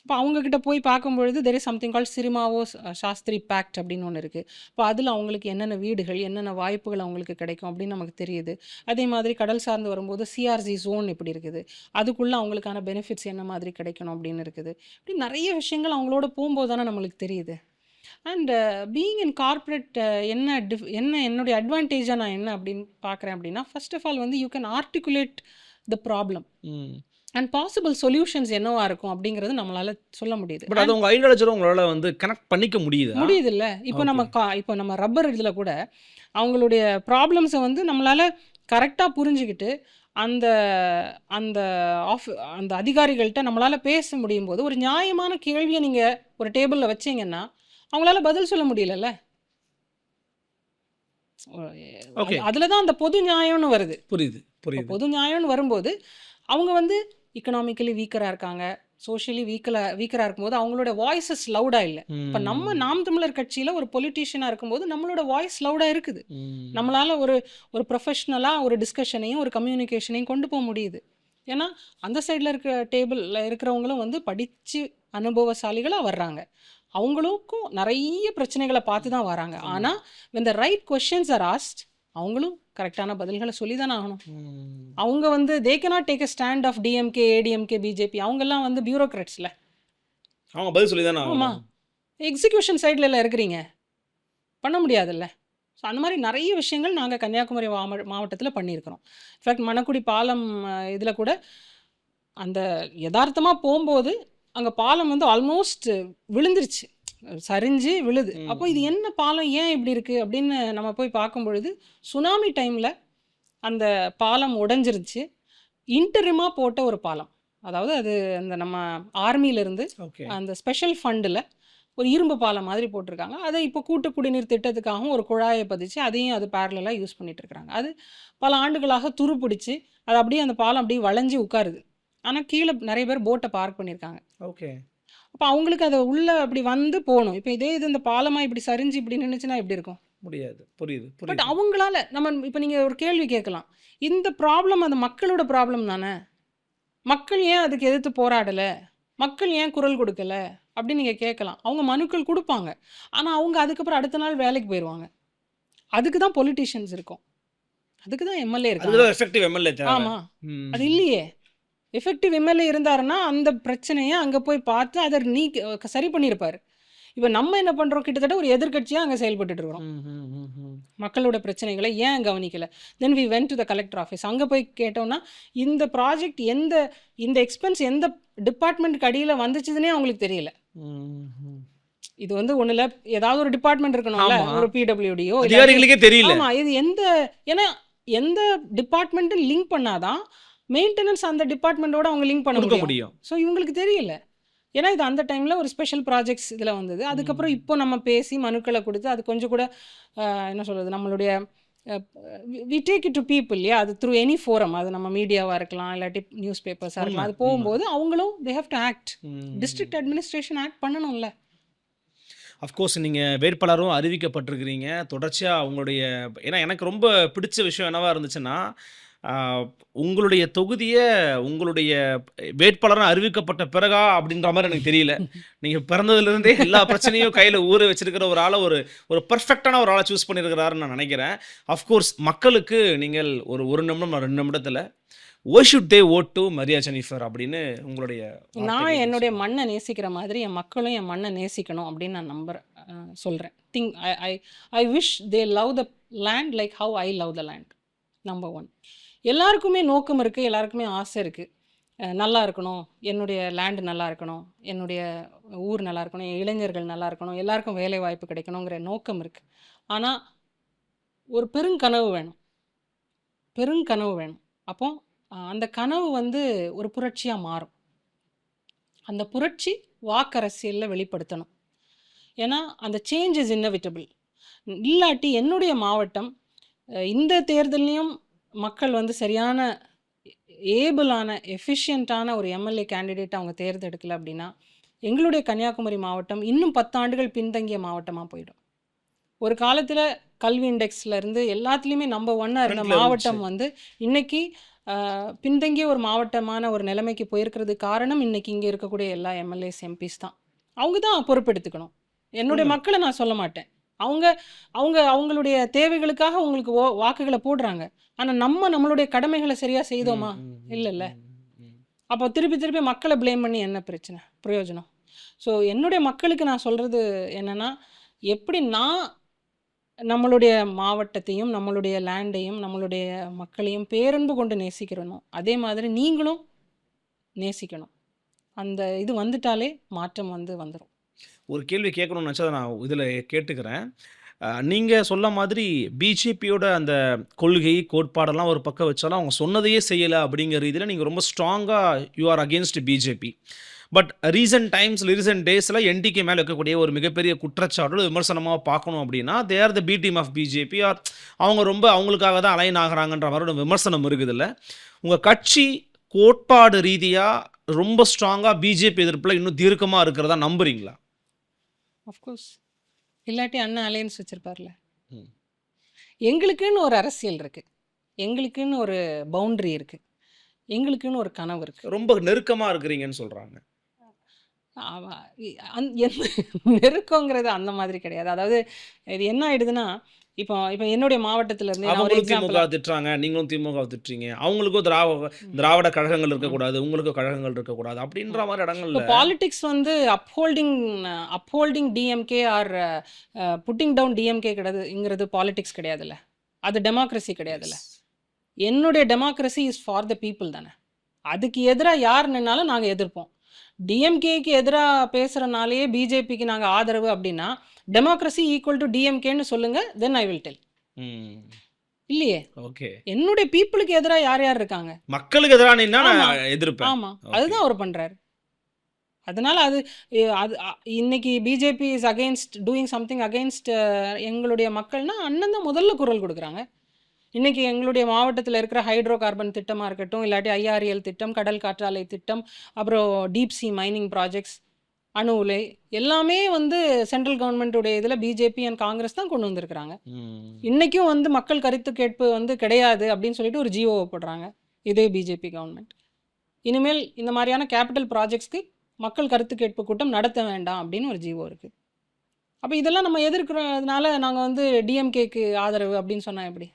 இப்போ அவங்கக்கிட்ட போய் பார்க்கும்பொழுது there is something call Sirimavo Shastri pact அப்படின்னு ஒன்று இருக்குது. இப்போ அதில் அவங்களுக்கு என்னென்ன வீடுகள் என்னென்ன வாய்ப்புகள் அவங்களுக்கு கிடைக்கும் அப்படின்னு நமக்கு தெரியுது. அதே மாதிரி கடல் சார்ந்து வரும்போது சிஆர்சி ஜோன் இப்படி இருக்குது, அதுக்குள்ளே அவங்களுக்கான பெனிஃபிட்ஸ் என்ன மாதிரி கிடைக்கணும் அப்படின்னு இருக்குது. இப்படி நிறைய விஷயங்கள் அவங்களோட போகும்போது தானே நம்மளுக்கு தெரியுது. அண்ட் பீயிங் இன் கார்ப்பரேட் என்ன என்னுடைய அட்வான்டேஜாக நான் என்ன அப்படின்னு பார்க்குறேன் அப்படின்னா, ஃபர்ஸ்ட் ஆஃப் ஆல் வந்து you can articulate the problem ம். அண்ட் பாசிபிள் சொல்யூஷன்ஸ் என்னவா இருக்கும் அப்படிங்கிறது நம்மளால சொல்ல முடியுது. பட் அது உங்க ஐடியாலஜியோட உங்களால வந்து கனெக்ட் பண்ணிக்க முடியுதா? முடியுதுல்ல. இப்போ நம்ம இப்போ நம்ம ரப்பர் இதில் கூட அவங்களுடைய ப்ராப்ளம்ஸை வந்து நம்மளால கரெக்டாக புரிஞ்சுக்கிட்டு அந்த அந்த அந்த அதிகாரிகள்கிட்ட நம்மளால பேச முடியும் போது ஒரு நியாயமான கேள்வியை நீங்கள் ஒரு டேபிளில் வச்சீங்கன்னா அவங்களால பதில் சொல்ல முடியலல்ல. ஓகே. அதில் தான் அந்த பொது நியாயம்னு வருது. புரியுது, புரியுது. பொது நியாயம்னு வரும்போது அவங்க வந்து இக்கனாமிக்கலி வீக்கராக இருக்காங்க, சோஷியலி வீக்கராக இருக்கும்போது அவங்களோட வாய்ஸஸ் லவுடாக இல்லை. இப்போ நம்ம நாம் தமிழர் கட்சியில் ஒரு பொலிட்டீஷியனாக இருக்கும்போது நம்மளோட வாய்ஸ் லவுடாக இருக்குது. நம்மளால் ஒரு ப்ரொஃபஷ்னலாக ஒரு டிஸ்கஷனையும் ஒரு கம்யூனிகேஷனையும் கொண்டு போக முடியுது. ஏன்னா அந்த சைடில் இருக்கிற டேபிளில் இருக்கிறவங்களும் வந்து படித்து அனுபவசாலிகளாக வர்றாங்க. அவங்களுக்கும் நிறைய பிரச்சனைகளை பார்த்து தான் வராங்க. ஆனால் when the right questions are asked அவங்களும் கரெக்டான பதில்களை சொல்லி தானே ஆகணும். அவங்க வந்து they cannot take a stand of DMK, ADMK, BJP. அவங்கெல்லாம் வந்து பியூரோக்ராட்ஸில் அவங்க பதில் சொல்லி தானே ஆமாம் ஆகணும். எக்ஸிக்யூஷன் சைடில் எல்லாம் இருக்கிறீங்க, பண்ண முடியாதுல்ல. ஸோ அந்த மாதிரி நிறைய விஷயங்கள் நாங்கள் கன்னியாகுமரி மாவட்டத்தில் பண்ணியிருக்கிறோம். இன்ஃபேக்ட் மணக்குடி பாலம் இதில் கூட அந்த யதார்த்தமாக போகும்போது அங்கே பாலம் வந்து ஆல்மோஸ்ட் விழுந்துருச்சு, சரிஞ்சு விழுது. அப்போ இது என்ன பாலம், ஏன் இப்படி இருக்குது அப்படின்னு நம்ம போய் பார்க்கும் பொழுது சுனாமி டைமில் அந்த பாலம் உடைஞ்சிருச்சு. இன்டரிமாக போட்ட ஒரு பாலம். அதாவது அது அந்த நம்ம ஆர்மியிலேருந்து ஓகே. அந்த ஸ்பெஷல் ஃபண்டில் ஒரு இரும்பு பாலம் மாதிரி போட்டிருக்காங்க. அதை இப்போ கூட்டு குடிநீர் திட்டத்துக்காகவும் ஒரு குழாயை பதிச்சு அதையும் அது பேரலாக யூஸ் பண்ணிட்டு இருக்கிறாங்க. அது பல ஆண்டுகளாக துரு பிடிச்சி அது அப்படியே அந்த பாலம் அப்படியே வளைஞ்சி உட்காருது. ஆனால் கீழே நிறைய பேர் போட்டை பார்க் பண்ணியிருக்காங்க. ஓகே. அப்போ அவங்களுக்கு அதை உள்ளே அப்படி வந்து போகணும். இப்போ இதே இது இந்த பாலமாக இப்படி சரிஞ்சு இப்படி நின்றுச்சுன்னா எப்படி இருக்கும்? முடியாது. புரியுது, பட் புரியுது. அவங்களால நம்ம இப்போ நீங்கள் ஒரு கேள்வி கேட்கலாம், இந்த ப்ராப்ளம் அந்த மக்களோட ப்ராப்ளம் தானே, மக்கள் ஏன் அதுக்கு எதிர்த்து போராடலை, மக்கள் ஏன் குரல் கொடுக்கல அப்படின்னு நீங்கள் கேட்கலாம். அவங்க மனுக்கள் கொடுப்பாங்க, ஆனால் அவங்க அதுக்கப்புறம் அடுத்த நாள் வேலைக்கு போயிடுவாங்க. அதுக்கு தான் பொலிட்டீஷியன்ஸ் இருக்கும், அதுக்கு தான் எம்எல்ஏ இருக்காங்க. அதுதான் எஃபெக்டிவ் எம்எல்ஏ தேவை. ஆமாம், அது இல்லையே. எஃபெக்டிவ் எம்எல்ஏ இருந்தாருன்னா அந்த பிரச்சனையை அங்கே போய் பார்த்து அதை சரி பண்ணியிருப்பார். இப்போ நம்ம என்ன பண்ணுறோம், கிட்டத்தட்ட ஒரு எதிர்க்கட்சியாக அங்கே செயல்பட்டு இருக்கிறோம். மக்களோட பிரச்சனைகளை ஏன் கவனிக்கலை. Then we went to the collector office. அங்கே போய் கேட்டோம்னா இந்த ப்ராஜெக்ட் இந்த எக்ஸ்பென்ஸ் எந்த டிபார்ட்மெண்ட்டுக்கு அடியில் வந்துச்சுதுன்னே அவங்களுக்கு தெரியல. இது வந்து ஒன்றும் இல்லை, ஏதாவது ஒரு டிபார்ட்மெண்ட் இருக்கணும்ல, ஒரு பிடபிள்யூடியோ அதிகாரிகளுக்கே தெரியல. ஆமாம், இது ஏன்னா எந்த டிபார்ட்மெண்ட்டும் லிங்க் பண்ணாதான் மெயின்டெனன்ஸ் அந்த டிபார்ட்மெண்ட்டோட அவங்க லிங்க் பண்ண கொடுக்க முடியும். முடியும். ஸோ இவங்களுக்கு தெரியல. ஏன்னா இது அந்த டைமில் ஒரு ஸ்பெஷல் ப்ராஜெக்ட்ஸ் இதில் வந்தது. அதுக்கப்புறம் இப்போ நம்ம பேசி மனுக்களை கொடுத்து அது கொஞ்சம் கூட என்ன சொல்கிறது, நம்மளுடைய we take it to people இல்லையா, அது த்ரூ எனி ஃபோரம், அது நம்ம மீடியாவாக இருக்கலாம் இல்லாட்டி நியூஸ் பேப்பர்ஸாக இருக்கலாம். அது போகும்போது அவங்களும் they have to act, district administration act பண்ணணும்ல. அஃப்கோர்ஸ் நீங்கள் வேட்பாளரும் அறிவிக்கப்பட்டிருக்கிறீங்க தொடர்ச்சியாக உங்களுடைய, ஏன்னா எனக்கு ரொம்ப பிடிச்ச விஷயம் என்னவா இருந்துச்சுன்னா, உங்களுடைய தொகுதியை உங்களுடைய வேட்பாளராக அறிவிக்கப்பட்ட பிறகா அப்படின்ற மாதிரி எனக்கு தெரியல. நீங்கள் பிறந்ததுலேருந்தே எல்லா பிரச்சனையும் கையில் ஊற வச்சிருக்கிற ஒரு ஆளை ஒரு பர்ஃபெக்டான ஒரு ஆளை சூஸ் பண்ணியிருக்கிறாருன்னு நான் நினைக்கிறேன். அஃப்கோர்ஸ் மக்களுக்கு நீங்கள் ஒரு நிமிடம் 2 நிமிடத்தில் why should they vote to Maria Jennifer அப்படின்னு உங்களுடைய நான் என்னுடைய மண்ணை நேசிக்கிற மாதிரி என் மக்களும் என் மண்ணை நேசிக்கணும் அப்படின்னு நான் சொல்கிறேன். I wish they love the land like how I love the land. Number 1. எல்லாருக்குமே நோக்கம் இருக்குது, எல்லாருக்குமே ஆசை இருக்குது. நல்லா இருக்கணும், என்னுடைய லேண்டு நல்லா இருக்கணும், என்னுடைய ஊர் நல்லா இருக்கணும், என் இளைஞர்கள் நல்லா இருக்கணும், எல்லாருக்கும் வேலை வாய்ப்பு கிடைக்கணுங்கிற நோக்கம் இருக்குது. ஆனால் ஒரு பெருங்கனவு வேணும். அப்போ அந்த கனவு ஒரு புரட்சியாக மாறும். அந்த புரட்சி வாக்கரசியலில் வெளிப்படுத்தணும். ஏன்னா அந்த சேஞ்ச் இஸ் இன்னவிட்டபிள். இல்லாட்டி என்னுடைய மாவட்டம் இந்த தேர்தலையும் மக்கள் சரியான ஏபிளான எஃபிஷியண்ட்டான ஒரு எம்எல்ஏ கேண்டிடேட் அவங்க தேர்ந்தெடுக்கல அப்படின்னா எங்களுடைய கன்னியாகுமரி மாவட்டம் இன்னும் 10 ஆண்டுகள் பின்தங்கிய மாவட்டமாக போயிடும். ஒரு காலத்தில் கல்வி இண்டெக்ஸில் இருந்து எல்லாத்துலேயுமே நம்பர் 1 இருந்த மாவட்டம் இன்னைக்கு பின்தங்கிய ஒரு மாவட்டமான ஒரு நிலைமைக்கு போயிருக்கிறது காரணம் இன்னைக்கு இங்கே இருக்கக்கூடிய எல்லா எம்எல்ஏஸ் எம்பிஸ் தான். அவங்க தான் பொறுப்பெடுத்துக்கணும். என்னுடைய மக்களை நான் சொல்ல மாட்டேன். அவங்களுடைய தேவைகளுக்காக உங்களுக்கு வாக்குகளை போடுறாங்க. ஆனால் நம்மளுடைய கடமைகளை சரியாக செய்தோமா? இல்லைல்ல. அப்போ திருப்பி மக்களை ப்ளேம் பண்ணி என்ன பிரயோஜனம்? ஸோ என்னுடைய மக்களுக்கு நான் சொல்கிறது என்னென்னா, எப்படி நான் நம்மளுடைய மாவட்டத்தையும் நம்மளுடைய லேண்டையும் நம்மளுடைய மக்களையும் பேரன்பு கொண்டு நேசிக்கிறனோ அதே மாதிரி நீங்களும் நேசிக்கணும். அந்த இது வந்துட்டாலே மாற்றம் வந்துடும். ஒரு கேள்வி கேட்கணும்னு நினச்சா நான் இதில் கேட்டுக்கிறேன். நீங்கள் சொல்ல மாதிரி பிஜேபியோட அந்த கொள்கை கோட்பாடெல்லாம் ஒரு பக்கம் வச்சாலும் அவங்க சொன்னதையே செய்யலை அப்படிங்கிற இதில் நீங்கள் ரொம்ப ஸ்ட்ராங்காக you are against BJP. But recent டேஸில் என்டிகே மேலே இருக்கக்கூடிய ஒரு மிகப்பெரிய குற்றச்சாட்டு விமர்சனமாக பார்க்கணும் அப்படின்னா they are the B team of BJP, or அவங்க ரொம்ப அவங்களுக்காக தான் அலைன் ஆகிறாங்கன்ற மாதிரி ஒரு விமர்சனம் இருக்குதுல்ல. உங்கள் கட்சி கோட்பாடு ரீதியாக ரொம்ப ஸ்ட்ராங்காக பிஜேபி எதிர்ப்பில் இன்னும் தீர்க்கமாக இருக்கிறதா நம்புறீங்களா? அஃப்கோர்ஸ். இல்லாட்டி அண்ணன் அலையன்ஸ் வச்சுருப்பார்ல. எங்களுக்குன்னு ஒரு அரசியல் இருக்குது, எங்களுக்குன்னு ஒரு பவுண்ட்ரி இருக்குது, எங்களுக்குன்னு ஒரு கனவு இருக்குது. ரொம்ப நெருக்கமாக இருக்கிறீங்கன்னு சொல்கிறாங்க. நெருக்கங்கிறது அந்த மாதிரி கிடையாது. அதாவது இது என்ன ஆயிடுதுன்னா, இப்போ என்னுடைய மாவட்டத்திலேருந்து அவங்களும் திமுக திட்டுறாங்க, நீங்களும் திமுக திட்டுறீங்க, அவங்களுக்கும் திராவிட கழகங்கள் இருக்கக்கூடாது, உங்களுக்கும் கழகங்கள் இருக்கக்கூடாது அப்படின்ற மாதிரி இடங்கள்ல politics upholding DMK are putting down DMK கிடையாதுங்கிறது பாலிடிக்ஸ் கிடையாதுல்ல, அது டெமோக்ரஸி கிடையாதுல்ல. என்னுடைய democracy is for the people தானே. அதுக்கு எதிராக யார் நின்னாலும் நாங்கள் எதிர்ப்போம். டிஎம்கேக்கு எதிராக பேசுகிறனாலேயே பிஜேபிக்கு நாங்கள் ஆதரவு அப்படின்னா டெமோக்ரஸி ஈக்குவல் டு டிஎம்கேன்னு சொல்லுங்க, தென் ஐ வில் டெல். இல்லையே, ஓகே. என்னுடைய பீப்புளுக்கு எதிராக யார் இருக்காங்க? மக்களுக்கு எதிராக நின்னா நான் எதிர்ப்பேன். ஆமாம், அதுதான் அவர் பண்ணுறாரு. அதனால அது இன்னைக்கு BJP is against doing something against எங்களுடைய மக்கள்னா அண்ணன் தான் முதல்ல குரல் கொடுக்குறாங்க. இன்றைக்கி எங்களுடைய மாவட்டத்தில் இருக்கிற ஹைட்ரோ கார்பன் திட்டமாக இருக்கட்டும், இல்லாட்டி ஐஆர்எல் திட்டம், கடல் காற்றாலை திட்டம், அப்புறம் டீப் சி மைனிங் ப்ராஜெக்ட்ஸ், அணு உலை, எல்லாமே சென்ட்ரல் கவர்மெண்ட்டுடைய இதில் பிஜேபி அண்ட் காங்கிரஸ் தான் கொண்டு வந்திருக்கிறாங்க. இன்றைக்கும் மக்கள் கருத்து கேட்பு கிடையாது அப்படின்னு சொல்லிட்டு ஒரு ஜிஓ போடுறாங்க இதே பிஜேபி கவர்மெண்ட். இனிமேல் இந்த மாதிரியான கேபிட்டல் ப்ராஜெக்ட்ஸ்க்கு மக்கள் கருத்து கேட்பு கூட்டம் நடத்த வேண்டாம் அப்படின்னு ஒரு ஜிஓ இருக்குது. அப்போ இதெல்லாம் நம்ம எதிர்க்கிறதுனால நாங்கள் டிஎம்கேக்கு ஆதரவு அப்படின்னு சொன்னால் எப்படி?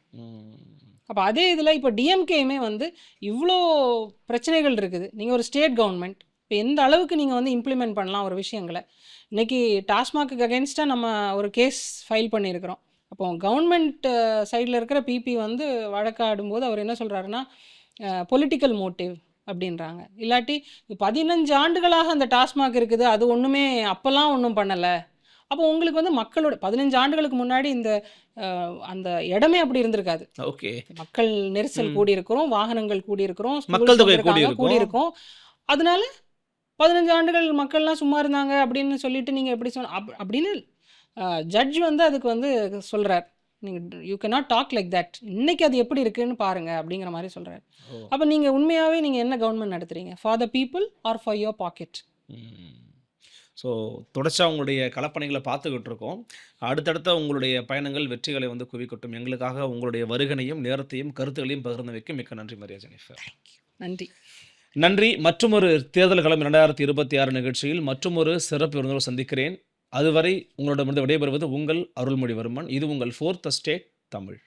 அப்போ அதே இதில் இப்போ டிஎம்கேயுமே இவ்வளோ பிரச்சனைகள் இருக்குது. நீங்கள் ஒரு ஸ்டேட் கவர்மெண்ட், இப்போ எந்த அளவுக்கு நீங்கள் இம்ப்ளிமெண்ட் பண்ணலாம் ஒரு விஷயங்களை. இன்றைக்கி டாஸ்மாக்கு அகெயின்ஸ்டாக நம்ம ஒரு கேஸ் ஃபைல் பண்ணியிருக்கிறோம். அப்போ கவர்மெண்ட் சைடில் இருக்கிற பிபி வழக்காடும்போது அவர் என்ன சொல்கிறாருன்னா பொலிட்டிக்கல் மோட்டிவ் அப்படின்றாங்க. இல்லாட்டி 15 ஆண்டுகளாக அந்த டாஸ்மாக் இருக்குது, அது ஒன்றுமே அப்போல்லாம் ஒன்றும் பண்ணலை, அப்போ உங்களுக்கு வந்து மக்களோட 15 ஆண்டுகளுக்கு முன்னாடி இந்த அந்த இடமே அப்படி இருந்திருக்காது. ஓகே. மக்கள் நெரிசல் கூடியிருக்கிறோம், வாகனங்கள் கூடியிருக்கிறோம், மக்கள் தொகை வந்திருக்காங்க, கூடியிருக்கும். அதனால 15 ஆண்டுகள் மக்கள்லாம் சும்மா இருந்தாங்க அப்படின்னு சொல்லிட்டு நீங்கள் எப்படி அப்படின்னு ஜட்ஜ் வந்து அதுக்கு வந்து சொல்கிறார். நீங்கள் you can not talk like that, இன்னைக்கு அது எப்படி இருக்குன்னு பாருங்க அப்படிங்கிற மாதிரி சொல்கிறார். அப்போ நீங்கள் உண்மையாகவே நீங்கள் என்ன கவர்மெண்ட் நடத்துறீங்க? For the people or for your pocket? So தொடர்ச்சியாக உங்களுடைய கலப்பணிகளை பார்த்துக்கிட்டு இருக்கோம். அடுத்தடுத்த உங்களுடைய பயணங்கள் வெற்றிகளை வந்து குவிக்கட்டும். எங்களுக்காக உங்களுடைய வருகனையும் நேரத்தையும் கருத்துக்களையும் பகிர்ந்து வைக்க மிக்க நன்றி மரியா ஜெனிஃபர். நன்றி. நன்றி. மற்றொரு தேர்தல் களம் 2026 நிகழ்ச்சியில் மற்றொரு சிறப்பு விருந்தினர் சந்திக்கிறேன். அதுவரை உங்களிடமிருந்து விடைபெறுவது உங்கள் அருள்மொழிவர்மன். இது உங்கள் 4th Estate தமிழ்.